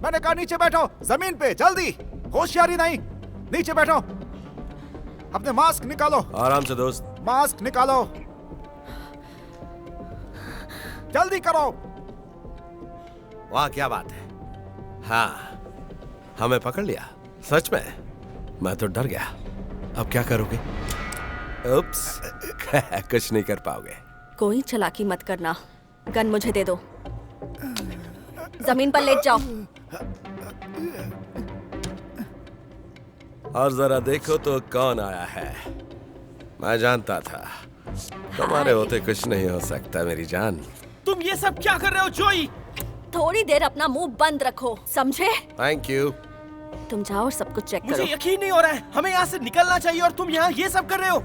मैंने कहा नीचे बैठो, जमीन पे, जल्दी, होशियारी नहीं, नीचे बैठो। अपने मास्क निकालो। आराम से दोस्त। मास्क निकालो, जल्दी करो। वाह, क्या बात है। हाँ, हमें पकड़ लिया। सच में मैं तो डर गया। अब क्या करोगे? उप्स, कुछ नहीं कर पाओगे। कोई चालाकी मत करना, गन मुझे दे दो। जमीन पर लेट जाओ। और जरा देखो तो कौन आया है। मैं जानता था तुम्हारे होते कुछ नहीं हो सकता मेरी जान। तुम ये सब क्या कर रहे हो जोई? थोड़ी देर अपना मुंह बंद रखो, समझे? Thank you. तुम जाओ और सब कुछ चेक करो। मुझे यकीन नहीं हो रहा है, हमें यहाँ से निकलना चाहिए और तुम यहाँ ये सब कर रहे हो।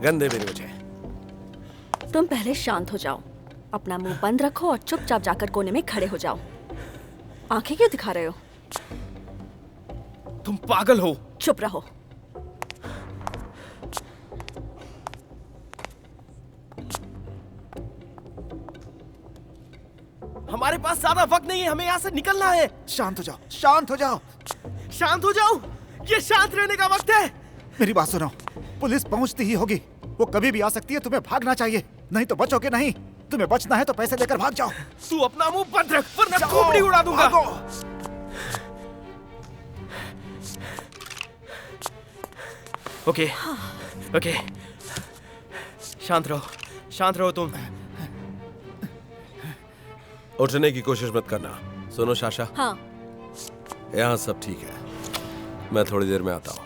गंदे भी मुझे। तुम पहले शांत हो जाओ, अपना मुंह बंद रखो और चुपचाप जाकर कोने में खड़े हो जाओ। आंखें क्यों दिखा रहे हो? तुम पागल हो। चुप रहो। हमारे पास ज्यादा वक्त नहीं है, हमें यहाँ से निकलना है। शांत हो जाओ, शांत हो जाओ, शांत हो जाओ। ये शांत रहने का वक्त है। मेरी बात सुनो, पुलिस पहुंचती ही होगी, वो कभी भी आ सकती है। तुम्हें भागना चाहिए, नहीं तो बचोगे नहीं। तुम्हें बचना है तो पैसे लेकर भाग जाओ। तू अपना मुंह बंद रख, वरना खोपड़ी उड़ा दूंगा। ओके, ओके, शांत रहो, शांत रहो तुम। उठने की कोशिश मत करना। सुनो शाशा। हाँ। यहाँ सब ठीक है, मैं थोड़ी देर में आता हूँ।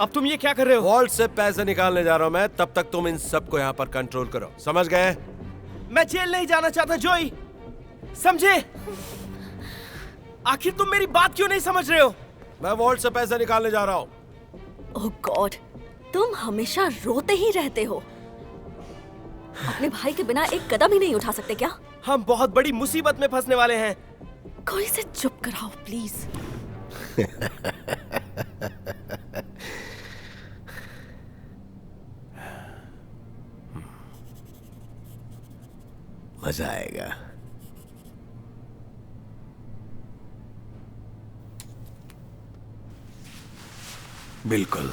अब तुम ये क्या कर रहे हो? वॉल्ट से पैसे निकालने जा रहा हूँ मैं, तब तक तुम इन सबको यहाँ पर कंट्रोल करो, समझ गए? मैं जेल नहीं जाना चाहता जोई, समझे? आखिर तुम मेरी बात क्यों नहीं समझ रहे हो? मैं वॉल्ट से पैसे निकालने जा रहा हूँ। ओह गॉड, तुम हमेशा रोते ही रहते हो। अपने भाई के बिना एक कदम ही नहीं उठा सकते क्या? हम बहुत बड़ी मुसीबत में फंसने वाले हैं। कोई से चुप कराओ प्लीज। मजा आएगा। बिल्कुल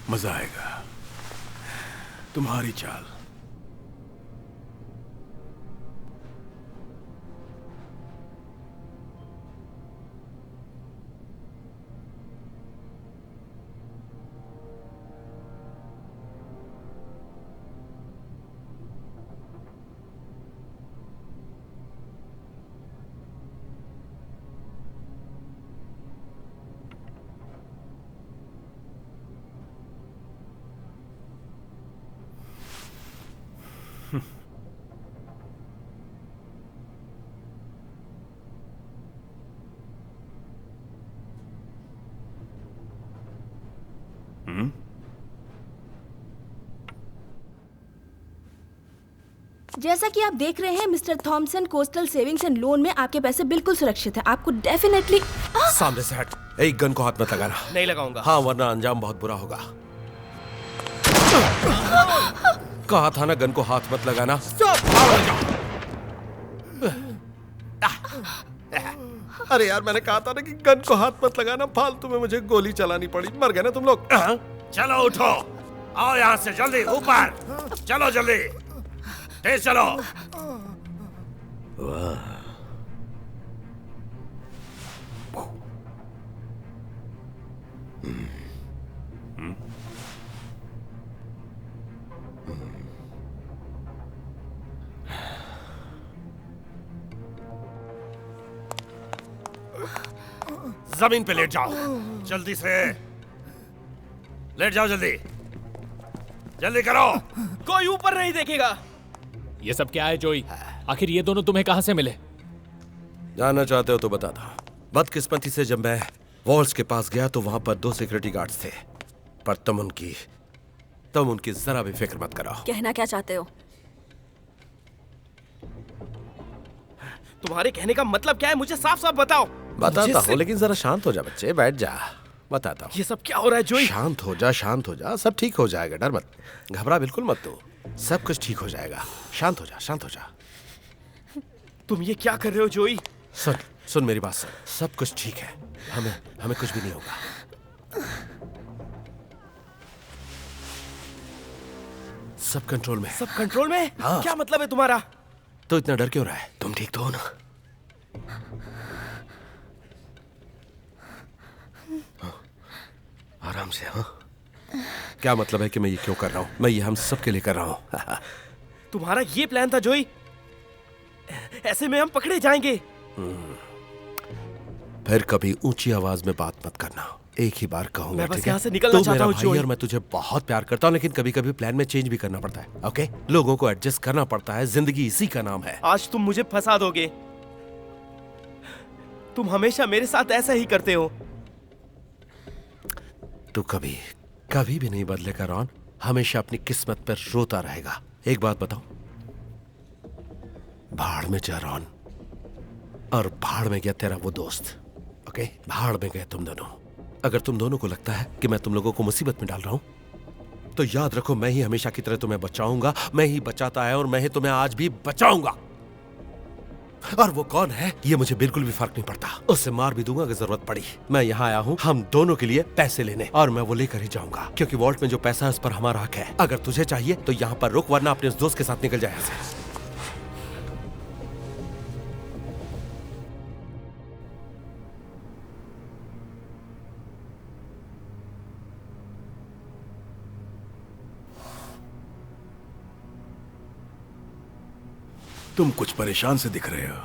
मजा आएगा। तुम्हारी चाल। जैसा कि आप देख रहे हैं mister Thomson, coastal savings and loan में आपके पैसे बिल्कुल सुरक्षित है। आपको डेफिनेटली सामने से हट। एक गन को हाथ मत लगाना। नहीं लगाऊंगा। हाँ, वरना अंजाम बहुत बुरा होगा। कहा था ना, गन को हाथ मत लगाना। अरे यार, मैंने कहा था ना कि गन को हाथ मत लगाना। फालतू में मुझे गोली चलानी पड़ी। मर गए ना तुम लोग। चलो उठो, आओ यहाँ से जल्दी ऊपर। चलो जल्दी, तेज चलो। वाह, जमीन पे लेट जाओ, जल्दी से लेट जाओ, जल्दी जल्दी करो। कोई ऊपर नहीं देखेगा। ये सब क्या है जोई? आखिर ये दोनों तुम्हें कहां से मिले? जानना चाहते हो तो बता दो। बदकिस्मती से जब मैं वॉल्स के पास गया तो वहां पर 2 सिक्योरिटी गार्ड्स थे, पर तुम उनकी जरा भी फिक्र मत करो। कहना क्या चाहते हो? तुम्हारे कहने का मतलब क्या है? मुझे साफ साफ बताओ। बताता हूँ, लेकिन जरा शांत हो जा बच्चे, बैठ जा, बताता हूँ। ये सब क्या हो रहा है जोई? शांत हो जा, शांत हो जा, सब ठीक हो जाएगा। डर मत, घबरा बिल्कुल मत तू, सब कुछ ठीक हो जाएगा। शांत हो जा, शांत हो जा। तुम ये क्या कर रहे हो जोई? सुन मेरी बात सुन, सब कुछ ठीक है। हमें कुछ भी नहीं होगा। सब कंट्रोल में। सब कंट्रोल में? हाँ। क्या मतलब है तुम्हारा? तो इतना डर क्यों रहा है? तुम ठीक तो हो ना? हाँ, आराम से। हाँ, क्या मतलब है कि मैं ये क्यों कर रहा हूँ? मैं ये हम सब के लिए कर रहा हूँ। तुम्हारा ये प्लान था जोई? ऐसे में हम पकड़े जाएंगे। फिर कभी ऊंची आवाज में बात मत करना। एक ही बार कहूंगा, मैं बस ठीक यहाँ है? से निकलना तू चाहता मेरा हूँ भाई और मैं तुझे बहुत प्यार करता हूँ, लेकिन कभी कभी प्लान में चेंज भी करना पड़ता है। ओके, लोगों को एडजस्ट करना पड़ता है। जिंदगी इसी का नाम है। आज तुम मुझे फंसा दोगे। तुम हमेशा मेरे साथ ऐसा ही करते हो। तू कभी कभी भी नहीं बदलेगा रॉन, हमेशा अपनी किस्मत पर रोता रहेगा। एक बात बताओ, भाड़ में जा रॉन, और भाड़ में गया तेरा वो दोस्त। ओके, भाड़ में गए तुम दोनों। अगर तुम दोनों को लगता है कि मैं तुम लोगों को मुसीबत में डाल रहा हूं, तो याद रखो, मैं ही हमेशा की तरह तुम्हें बचाऊंगा। मैं ही बचाता है और मैं ही तुम्हें आज भी बचाऊंगा। और वो कौन है ये मुझे बिल्कुल भी फर्क नहीं पड़ता। उससे मार भी दूंगा अगर जरूरत पड़ी। मैं यहाँ आया हूँ हम दोनों के लिए पैसे लेने, और मैं वो लेकर ही जाऊंगा, क्योंकि वॉल्ट में जो पैसा है उस पर हमारा हक है। अगर तुझे चाहिए तो यहाँ पर रुक, वरना अपने उस दोस्त के साथ निकल जाए यहाँ से। तुम कुछ परेशान से दिख रहे हो।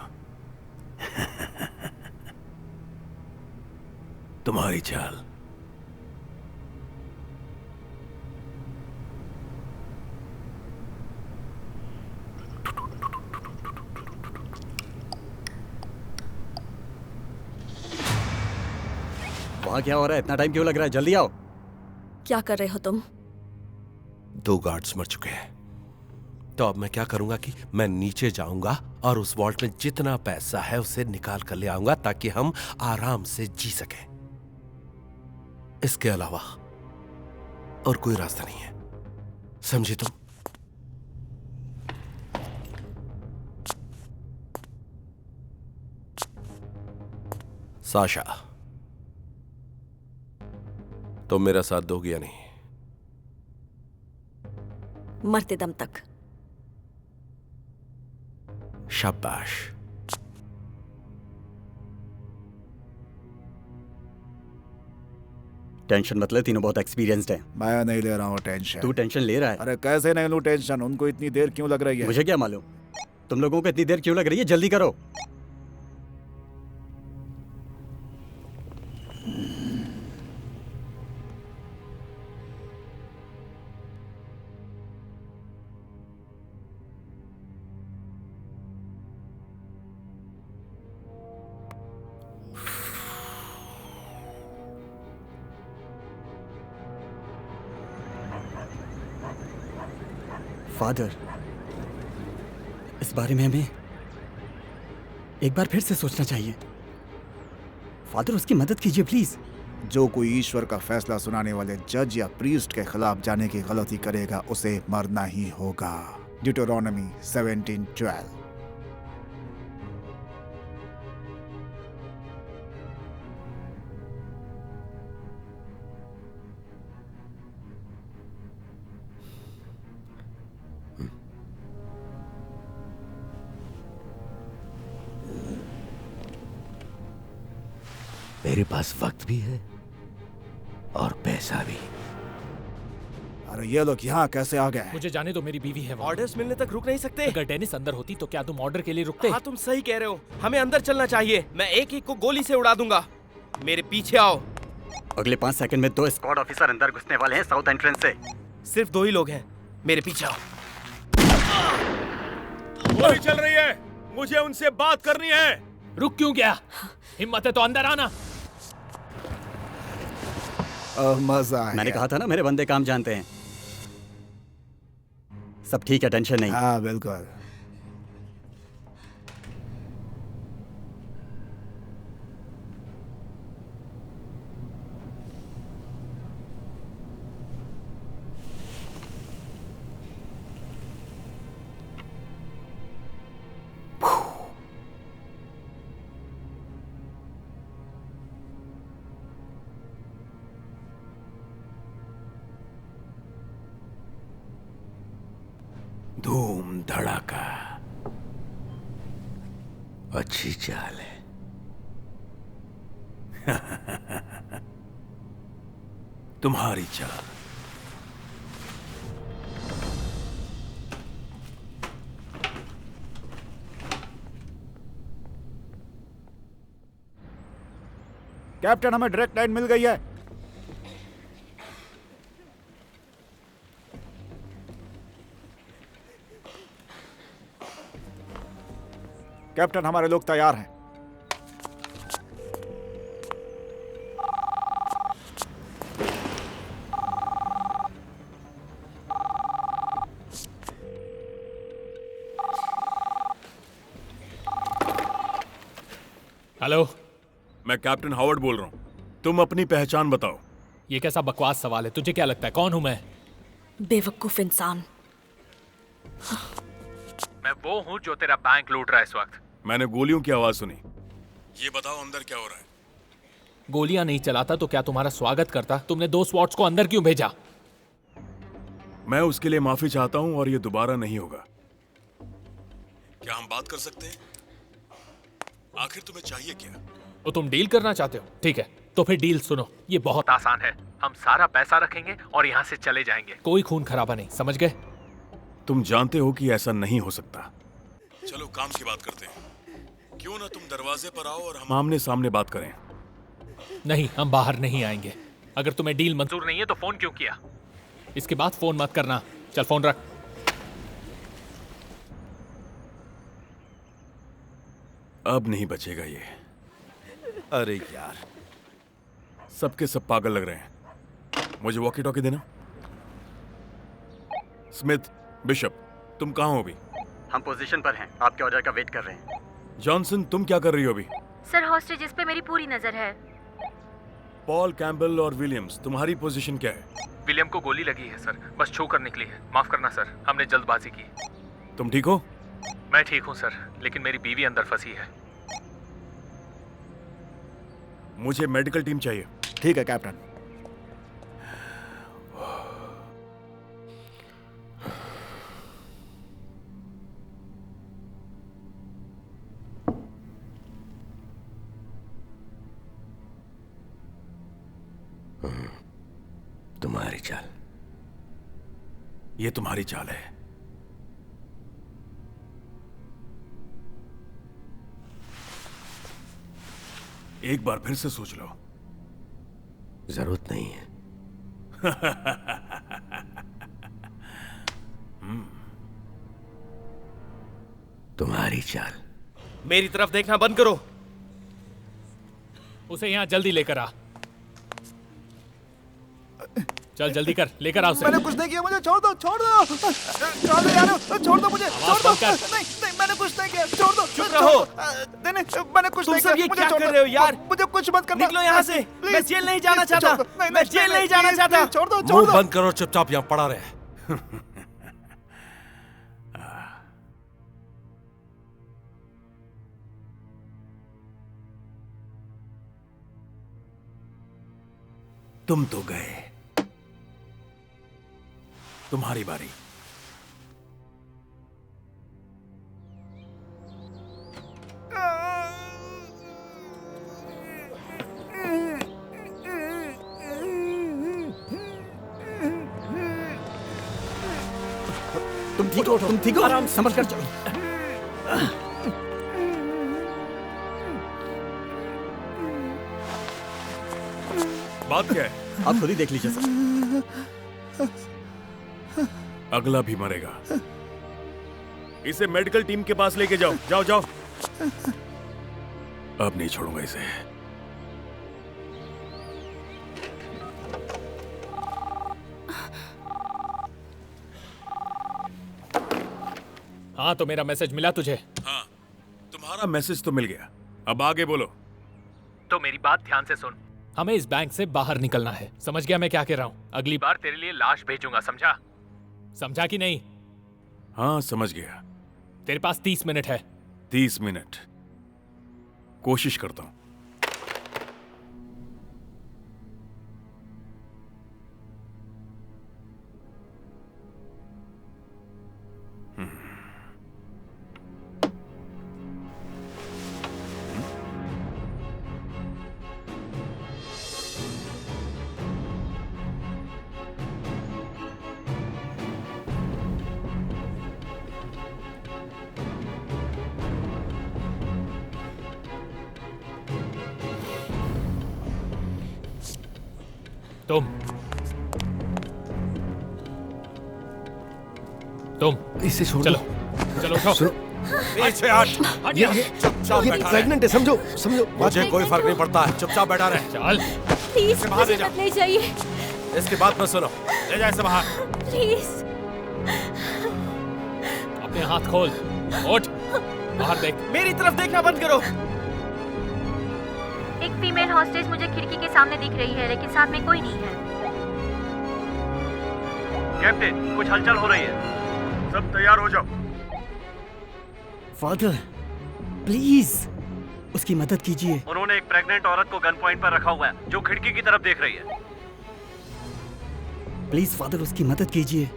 तुम्हारी चाल। वहाँ क्या हो रहा है? इतना टाइम क्यों लग रहा है? जल्दी आओ। क्या कर रहे हो तुम? 2 गार्ड्स मर चुके हैं। तो अब मैं क्या करूंगा कि मैं नीचे जाऊंगा और उस वॉल्ट में जितना पैसा है उसे निकाल कर ले आऊंगा, ताकि हम आराम से जी सकें। इसके अलावा और कोई रास्ता नहीं है, समझी तुम? साशा, तुम मेरा साथ दोगी या नहीं? मरते दम तक। शाबाश। टेंशन मतलब, तीनों बहुत एक्सपीरियंस्ड हैं। मैं नहीं ले रहा हूँ टेंशन। तू टेंशन ले रहा है? अरे कैसे नहीं लूँ टेंशन? उनको इतनी देर क्यों लग रही है? मुझे क्या मालूम तुम लोगों को इतनी देर क्यों लग रही है। जल्दी करो। फादर, बारे में हमें एक बार फिर से सोचना चाहिए। फादर, उसकी मदद कीजिए प्लीज। जो कोई ईश्वर का फैसला सुनाने वाले जज या प्रीस्ट के खिलाफ जाने की गलती करेगा उसे मरना ही होगा। ड्यूटोरॉनमी 17:12। मेरे पास वक्त भी है और पैसा भी। अरे ये लोग यहाँ कैसे आ गए? मुझे जाने दो, मेरी बीवी है वहाँ। ऑर्डर्स मिलने तक रुक नहीं सकते। अगर डेनिस अंदर होती तो क्या तुम ऑर्डर के लिए रुकते? हाँ, तुम सही कह रहे हो, हमें अंदर चलना चाहिए। मैं एक एक को गोली से उड़ा दूंगा। मेरे पीछे आओ। अगले 5 सेकंड में 2 स्क्वाड ऑफिसर अंदर घुसने वाले हैं साउथ एंट्रेंस से। सिर्फ 2 ही लोग हैं। मेरे पीछे आओ। गोली चल रही है, मुझे उनसे बात करनी है। रुक क्यों गया? हिम्मत है तो अंदर आना। मजा आया। मैंने कहा था ना, मेरे बंदे काम जानते हैं। सब ठीक है, टेंशन नहीं। हाँ बिल्कुल। धूम धड़ाका, अच्छी चाल है। तुम्हारी चाल। कैप्टन, हमें डायरेक्ट लाइन मिल गई है। कैप्टन, हमारे लोग तैयार हैं। हेलो, मैं कैप्टन हावर्ड बोल रहा हूँ। तुम अपनी पहचान बताओ। ये कैसा बकवास सवाल है? तुझे क्या लगता है कौन हूं मैं? बेवकूफ इंसान। मैं वो हूँ जो तेरा बैंक लूट रहा है इस वक्त। मैंने गोलियों की आवाज सुनी। ये बताओ अंदर क्या हो रहा है? गोलियां नहीं चलाता तो क्या तुम्हारा स्वागत करता? तुमने 2 स्वॉट्स को अंदर क्यों भेजा? मैं उसके लिए माफी चाहता हूँ और ये दोबारा नहीं होगा। क्या हम बात कर सकते हैं? आखिर तुम्हें चाहिए क्या? तो तुम डील करना चाहते हो? ठीक है, तो फिर डील सुनो। ये बहुत आसान है। हम सारा पैसा रखेंगे और यहाँ से चले जाएंगे। कोई खून खराबा नहीं, समझ गए? तुम जानते हो कि ऐसा नहीं हो सकता। चलो काम की बात करते हैं। क्यों ना तुम दरवाजे पर आओ और हम आमने सामने बात करें। नहीं, हम बाहर नहीं आएंगे। अगर तुम्हें डील मंजूर नहीं है तो फोन क्यों किया? इसके बाद फोन मत करना। चल फोन रख। अब नहीं बचेगा ये। अरे यार, सबके सब पागल लग रहे हैं। मुझे वॉकी टॉकी देना। स्मिथ, बिशप, तुम कहाँ हो अभी? हम पोजीशन पर हैं, आपके ऑर्डर का वेट कर रहे हैं। जॉनसन, तुम क्या कर रही हो अभी? सर, हॉस्टेजेस पे मेरी पूरी नजर है। पॉल, कैम्बल और विलियम्स, तुम्हारी पोजीशन क्या है? विलियम को गोली लगी है सर, बस छू कर निकली है। माफ करना सर, हमने जल्दबाजी की। तुम ठीक हो? मैं ठीक हूँ सर, लेकिन मेरी बीवी अंदर फंसी है। मुझे मेडिकल टीम चाहिए। ठीक है कैप्टन। तुम्हारी चाल। ये तुम्हारी चाल है। एक बार फिर से सोच लो। जरूरत नहीं है। तुम्हारी चाल। मेरी तरफ देखना बंद करो। उसे यहाँ जल्दी लेकर आ। चल जल्दी कर, लेकर आओ उसे। मैंने कुछ नहीं किया, मुझे छोड़ दो, छोड़ दो, छोड़ दो यार, छोड़ दो मुझे, छोड़ दो। नहीं नहीं, मैंने कुछ नहीं किया, छोड़ दो। चुप रहो। नहीं नहीं, मैंने कुछ नहीं किया। तुम सब ये मुझे क्या छोड़ कर दो। रहे हो यार? मुझे कुछ मत करना। निकलो यहाँ से। Please, मैं जेल नहीं जाना please, चाहता। छोड़ दो। नहीं, मैं नहीं, जेल नहीं please, जाना please, चाहता। छोड़ दो, छोड़ मुंह दो। बंद करो, चुपचाप यहाँ पड़ा रहे। तुम तो गए, तुम्हारी बारी। तुम ठीक हो, तुम ठीक हो? आराम से। संभल कर चलो। बात क्या है? आप खुद ही देख लीजिए सर। अगला भी मरेगा। इसे मेडिकल टीम के पास लेके जाओ, जाओ जाओ। अब नहीं छोड़ूंगा इसे। हाँ, तो मेरा मैसेज मिला तुझे? हाँ, तुम्हारा मैसेज तो मिल गया। अब आगे बोलो। तो मेरी बात ध्यान से सुन। हमें इस बैंक से बाहर निकलना है। समझ गया मैं क्या कह रहा हूँ? अगली बार तेरे लिए लाश भेजूंगा, समझा? समझा कि नहीं? हाँ, समझ गया। तेरे पास 30 मिनट है। 30 मिनट कोशिश करता हूं। तुम इसे छोड़ चलो, चलो उठो। पीछे हट। ये चुपचाप ये बैठा रहे। प्रेग्नेंट है, समझो समझो। मुझे कोई फर्क नहीं पड़ता है, चुपचाप बैठा रहे। चल प्लीज इसे बाहर मुझे ले जा। मत ले जाइए, इसकी बात मत सुनो, ले जा इसे बाहर। प्लीज। अपने हाथ खोल, उठ, बाहर देख। मेरी तरफ देखना बंद करो। एक फीमेल हॉस्टेज मुझे खिड़की के सामने दिख रही है, लेकिन साथ में कोई नहीं है। कैप्टन, कुछ हलचल हो रही है। सब तैयार हो जाओ। फादर प्लीज उसकी मदद कीजिए। उन्होंने एक प्रेग्नेंट औरत को गन पॉइंट पर रखा हुआ है जो खिड़की की तरफ देख रही है। प्लीज फादर उसकी मदद कीजिए।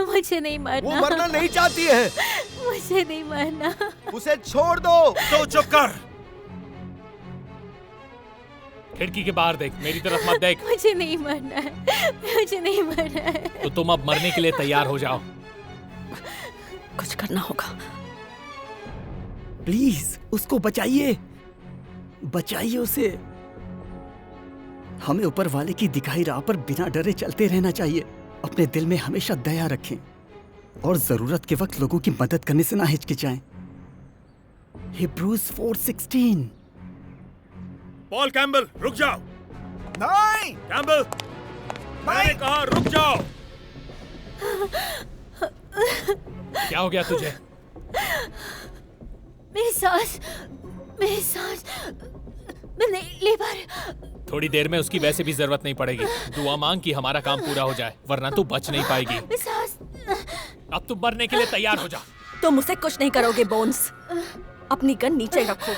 मुझे नहीं मरना। वो मरना नहीं चाहती है। मुझे नहीं मरना। उसे छोड़ दो। तो चुप कर। खिड़की के बाहर देख, मेरी तरफ मत देख। मुझे नहीं मरना है, मुझे नहीं मरना है। तो तुम अब मरने के लिए तैयार हो जाओ। कुछ करना होगा। प्लीज उसको बचाइए, बचाइए उसे। हमें ऊपर वाले की दिखाई राह पर बिना डरे चलते रहना चाहिए। अपने दिल में हमेशा दया रखें और जरूरत के वक्त लोगों की मदद करने से ना हिचकिचाएं। हिब्रूज 4:16। पॉल कैम्बल, रुक जाओ। नहीं कैम्बल, मैंने कहा रुक जाओ। क्या हो गया तुझे? मेरी सांस मैं नहीं ले पा रही। थोड़ी देर में उसकी वैसे भी जरूरत नहीं पड़ेगी। दुआ मांग कि हमारा काम पूरा हो जाए, वरना तू बच नहीं पाएगी। अब तुम मरने के लिए तैयार हो जा। तुम मुझसे कुछ नहीं करोगे बोन्स। अपनी गन नीचे रखो।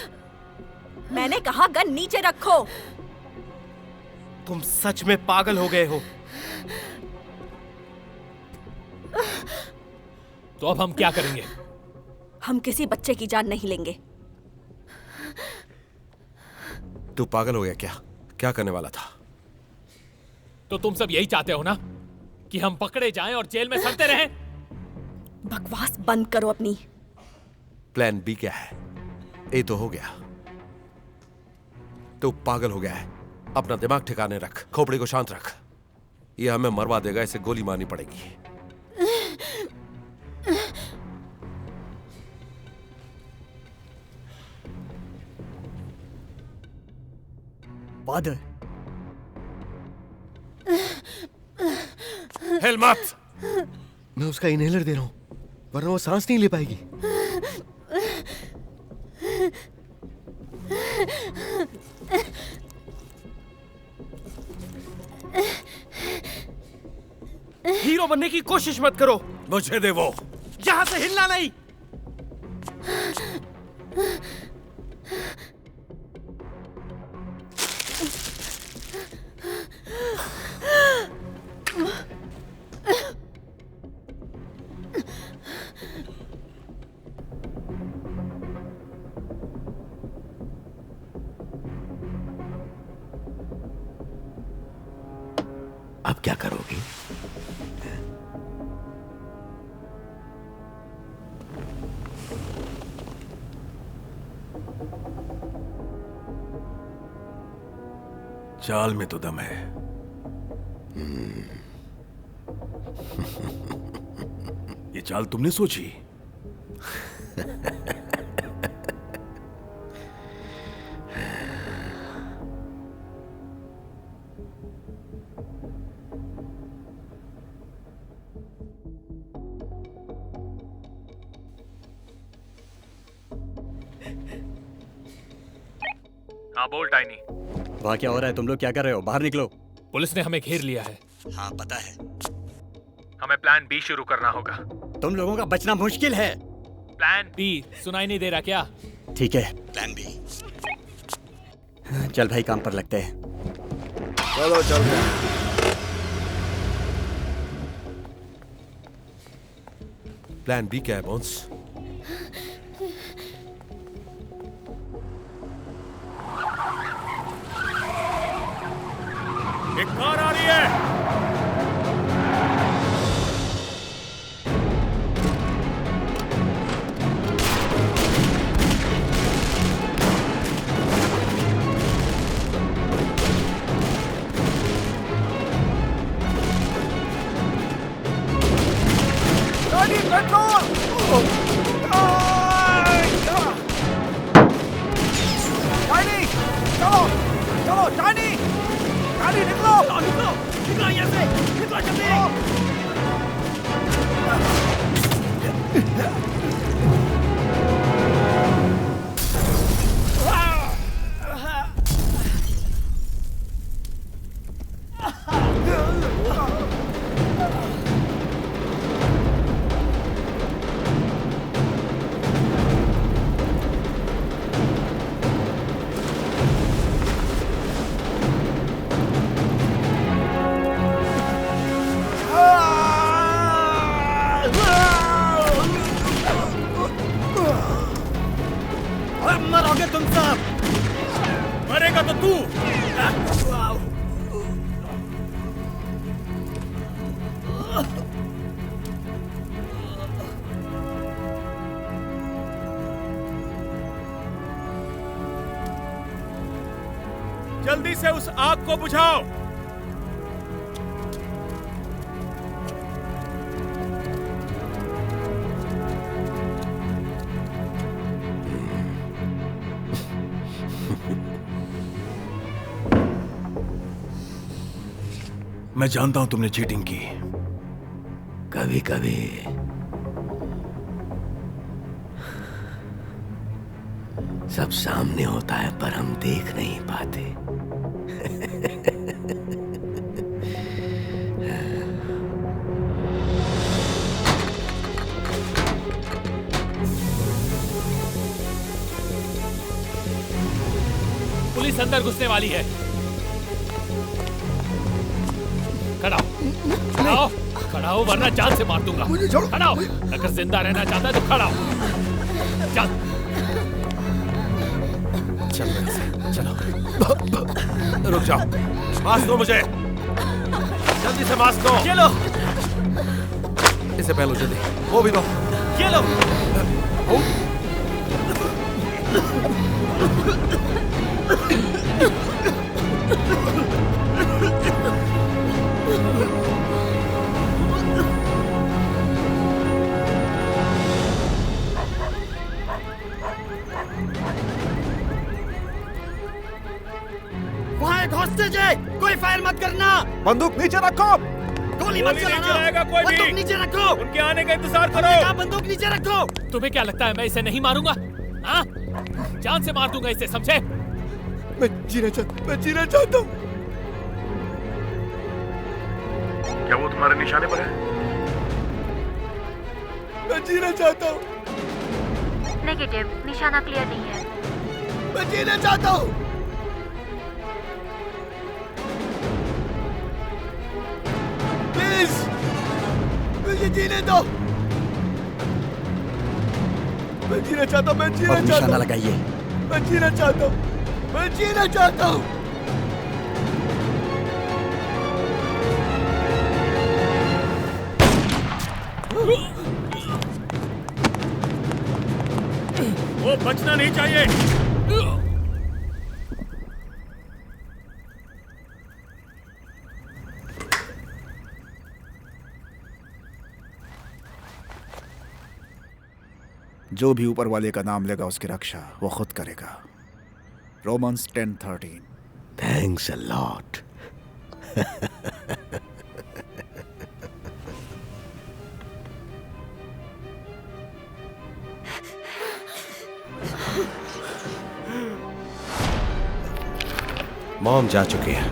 मैंने कहा गन नीचे रखो। तुम सच में पागल हो गए हो। तो अब हम क्या करेंगे? हम किसी बच्चे की जान नहीं लेंगे। तू पागल हो गया क्या? क्या करने वाला था? तो तुम सब यही चाहते हो ना कि हम पकड़े जाएं और जेल में सड़ते रहें? बकवास बंद करो अपनी। प्लान बी क्या है? ए तो हो गया। तू पागल हो गया है। अपना दिमाग ठिकाने रख, खोपड़ी को शांत रख। ये हमें मरवा देगा, इसे गोली मारनी पड़ेगी। बादल। हिल मत। मैं उसका इनहेलर दे रहा हूं, वरना वो सांस नहीं ले पाएगी। हीरो बनने की कोशिश मत करो। मुझे दे वो। यहां से हिलना नहीं। अब क्या करोगे? चाल में तो दम है। ये चाल तुमने सोची? हाँ बोल टाइनी। वहाँ क्या हो रहा है? तुम लोग क्या कर रहे हो? बाहर निकलो। पुलिस ने हमें घेर लिया है। हाँ पता है। हमें प्लान बी शुरू करना होगा। तुम लोगों का बचना मुश्किल है। प्लान बी सुनाई नहीं दे रहा क्या? ठीक है, प्लान बी। चल भाई, काम पर लगते हैं। चलो चल। प्लान बी क्या है बॉन्स? एक कार आ रही है। गाड़ी पेट्रोल। टाइनी, चलो चलो टाइनी, गाड़ी निकलो निकलो निकलो यहाँ से, निकलो जल्दी। मरोगे तुम सब। मरेगा तो तू। जल्दी से उस आग को बुझाओ। मैं जानता हूं तुमने चीटिंग की। कभी कभी सब सामने होता है पर हम देख नहीं पाते। पुलिस अंदर घुसने वाली है। खड़ा हो, खड़ा हो, खड़ा हो वरना जान से मार दूंगा। मुझे छोड़ो। खड़ा हो, अगर जिंदा रहना चाहता है तो खड़ा हो। चल चल मेरे से, चलो। रुक जाओ, मास्क दो मुझे, जल्दी से मास्क दो। ये लो, इसे पहलो जल्दी, वो भी दो। ये लो। वहाँ हॉस्टेज है, कोई फायर मत करना। बंदूक नीचे रखो। गोली मत चलाना। बंदूक नीचे रखो। उनके आने का इंतजार हमने कहा बंदूक नीचे रखो। तुम्हें क्या लगता है मैं इसे नहीं मारूंगा? हाँ? जान से मार दूंगा इसे, समझे? मैं जीना चाहता हूँ। क्या वो तुम्हारे निशाने पर है? मैं जीना चाहता हूँ। नेगेटिव, निशाना क्लियर नहीं है। मैं जीना चाहता हूँ। प्लीज मुझे जीने दो। मैं जीना चाहता हूँ। मैं जीना चाहता निशाना हूँ। लगाइए। मैं जीना चाहता हूँ। मैं जीना चाहता हूँ। वो बचना नहीं चाहिए। जो भी ऊपर वाले का नाम लेगा उसकी रक्षा वो खुद करेगा। Romans 10:13। Thanks a lot. Mom जा चुकी है।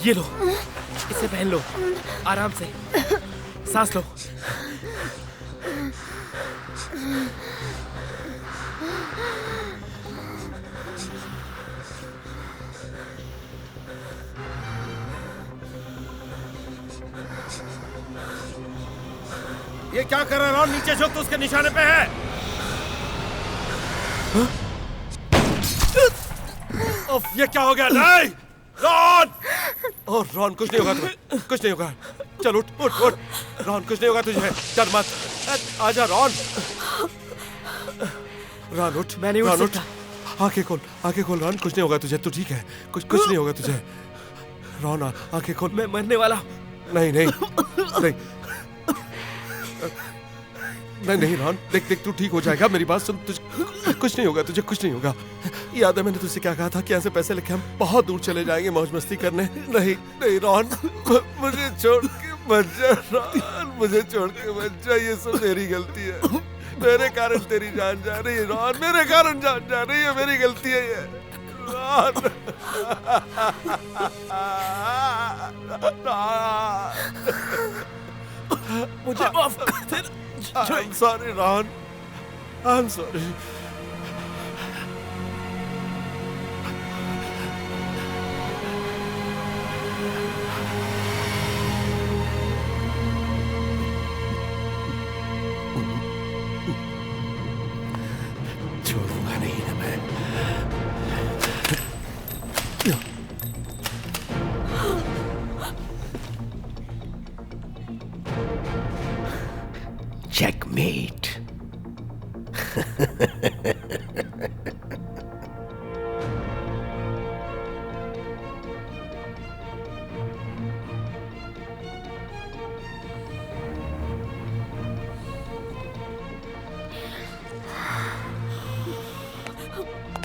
ये लो, इसे पहन लो, आराम से सांस लो। ये क्या कर रहा है रॉन? नीचे झुक, तो उसके निशाने पे है। ये क्या हो गया? नहीं रॉन! और रॉन, कुछ नहीं होगा तुम्हें, कुछ नहीं होगा। चल उठ उठ उठ। रॉन, कुछ नहीं होगा तुझे, डर मत। आजा रॉन। रॉन उठ। मैं नहीं उठ रॉन, सकता। आंखें खोल रॉन, कुछ नहीं होगा तुझे, तू ठीक है। कुछ नहीं होगा तुझे। रॉन आंखें खोल। मैं मरने वाला। नहीं नहीं नहीं नहीं नहीं रॉन, देख देख, तू ठीक हो जाएगा। मेरी बात सुन, तुझे कुछ नहीं होगा, तुझे कुछ नहीं होगा। याद है मैंने तुझसे क्या कहा था कि यहाँ से पैसे लेके हम बहुत दूर चले जाएंगे मौज मस्ती करने। नहीं नहीं रॉन, मुझे छोड़ के मत जा रॉन, मुझे छोड़ के मत जा। ये सब मेरी गलती है, मेरे कारण तेरी जान जा रही है रॉन, मेरे कारण जान जा रही है, मेरी गलती है ये रॉन। मुझे माफ कर दे। I'm sorry, Ron. I'm sorry. छोड़ूंगा नहीं ना मैं। Checkmate.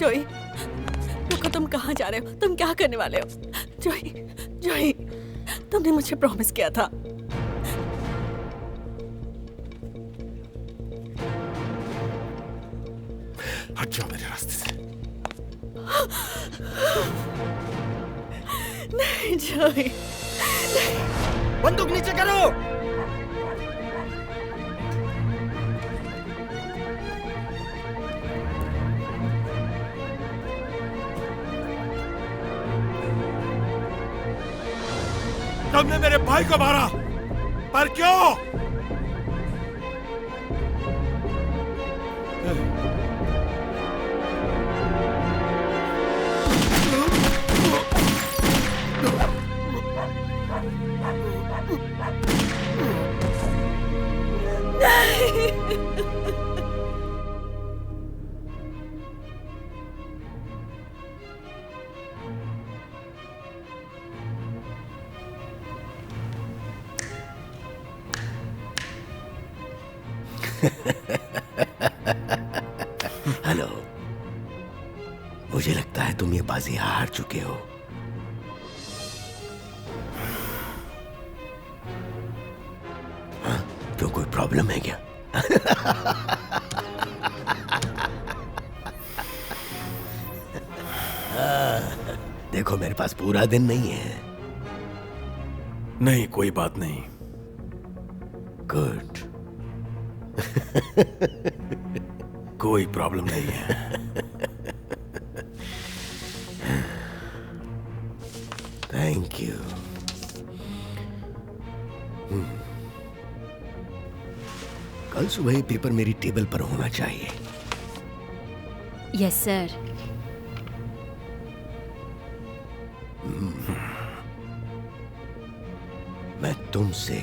जोई, रुको, तुम कहाँ जा रहे हो? तुम क्या करने वाले हो? जोई, जोई, तुमने मुझे प्रॉमिस किया था। हट जाओ मेरे रास्ते से। नहीं जोई, बंदूक नीचे करो। तुमने मेरे भाई को मारा, पर क्यों? हेलो, मुझे लगता है तुम ये बाजी हार चुके हो। हाँ, क्यों कोई प्रॉब्लम है क्या? देखो मेरे पास पूरा दिन नहीं है। नहीं, कोई बात नहीं। गुड। कोई प्रॉब्लम नहीं है। Thank you. कल सुबह ये पेपर मेरी टेबल पर होना चाहिए। Yes sir. मैं तुमसे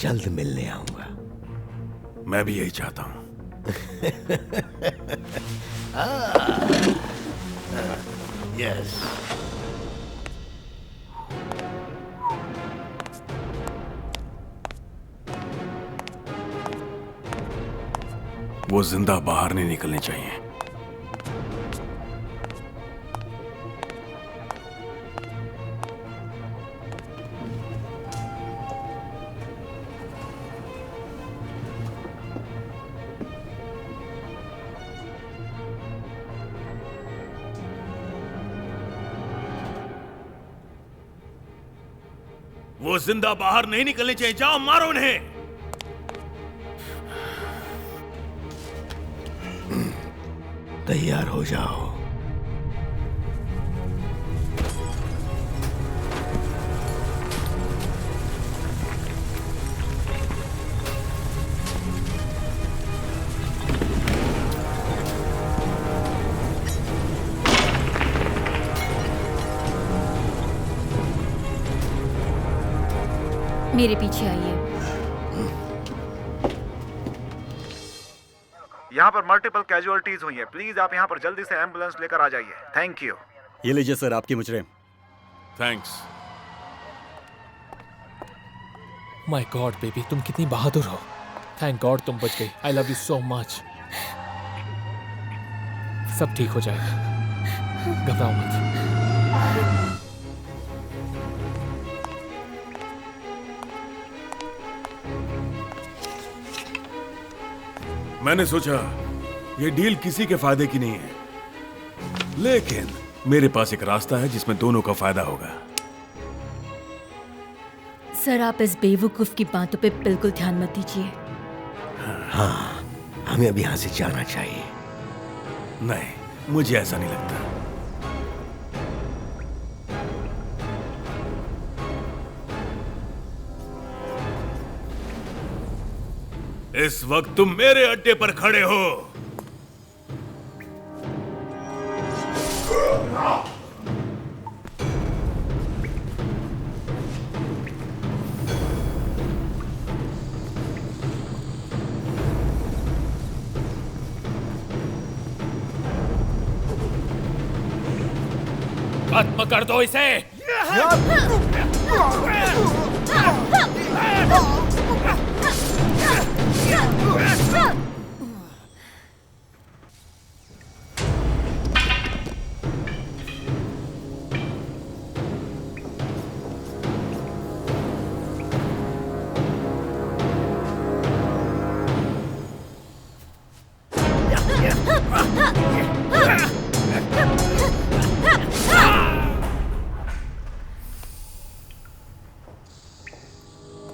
जल्द मिलने आऊंगा। मैं भी यही चाहता हूं। यस। वो जिंदा बाहर नहीं निकलने चाहिए। वो जिंदा बाहर नहीं निकलने चाहिए। जाओ, मारो उन्हें। तैयार हो जाओ। मेरे पीछे आइए। यहाँ पर मल्टीपल कैजुअलिटीज हुई हैं। प्लीज आप यहाँ पर जल्दी से एम्बुलेंस लेकर आ जाइए। Thank you. ये लीजिए सर आपकी मुजरिम। थैंक्स। माय गॉड बेबी, तुम कितनी बहादुर हो। थैंक गॉड तुम बच गई। आई लव यू सो मच। सब ठीक हो जाएगा, घबराओ मत। मैंने सोचा ये डील किसी के फायदे की नहीं है, लेकिन मेरे पास एक रास्ता है जिसमें दोनों का फायदा होगा। सर आप इस बेवकूफ की बातों पे बिल्कुल ध्यान मत दीजिए। हाँ, हमें अब यहाँ से जाना चाहिए। नहीं, मुझे ऐसा नहीं लगता। इस वक्त तुम मेरे अड्डे पर खड़े हो। खत्म कर दो इसे।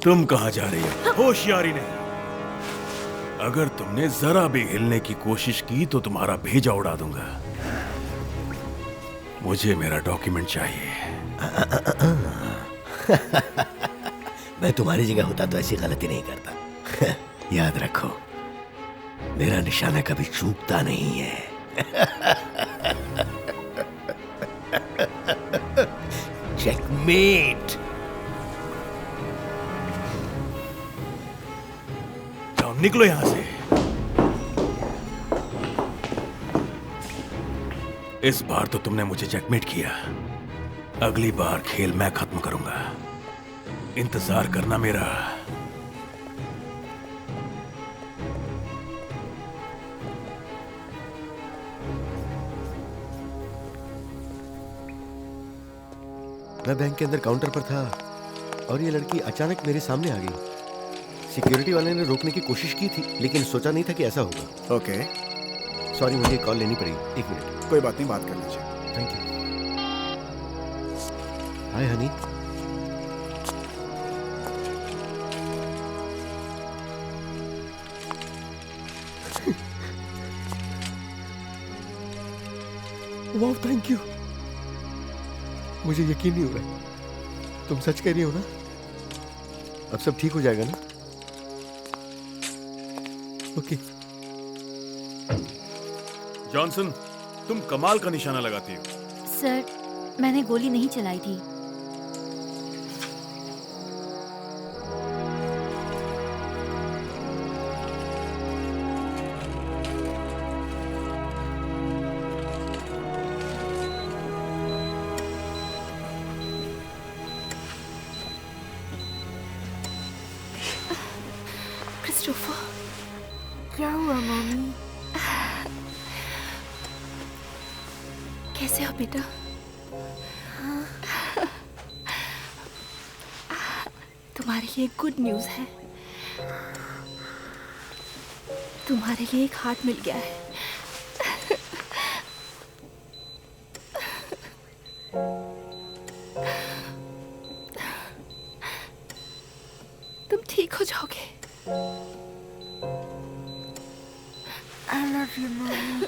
तुम कहां जा रही हो? होशियारी नहीं। अगर तुमने जरा भी हिलने की कोशिश की तो तुम्हारा भेजा उड़ा दूंगा। मुझे मेरा डॉक्यूमेंट चाहिए। मैं तुम्हारी जगह होता तो ऐसी गलती नहीं करता। याद रखो, मेरा निशाना कभी चूकता नहीं है। चेकमेट। जाओ, निकलो यहां से। इस बार तो तुमने मुझे चेकमेट किया, अगली बार खेल मैं खत्म करूंगा। इंतजार करना मेरा। मैं बैंक के अंदर काउंटर पर था और ये लड़की अचानक मेरे सामने आ गई। सिक्योरिटी वाले ने रोकने की कोशिश की थी, लेकिन सोचा नहीं था कि ऐसा होगा। ओके, सॉरी, मुझे कॉल लेनी पड़ेगी। 1 मिनट। कोई बात नहीं, बात कर लीजिए। Thank you. Hi honey. वाह, थैंक यू। मुझे यकीन नहीं हो रहा, तुम सच कह रही हो ना? अब सब ठीक हो जाएगा ना? ओके। जॉनसन, तुम कमाल का निशाना लगाती हो। सर, मैंने गोली नहीं चलाई थी। क्रिस्टोफर, क्या हुआ मम्मी? कैसे हो बेटा? तुम्हारे लिए गुड न्यूज़ है। तुम्हारे लिए एक हार्ट मिल गया है। तुम ठीक हो जाओगे। I love you, mommy.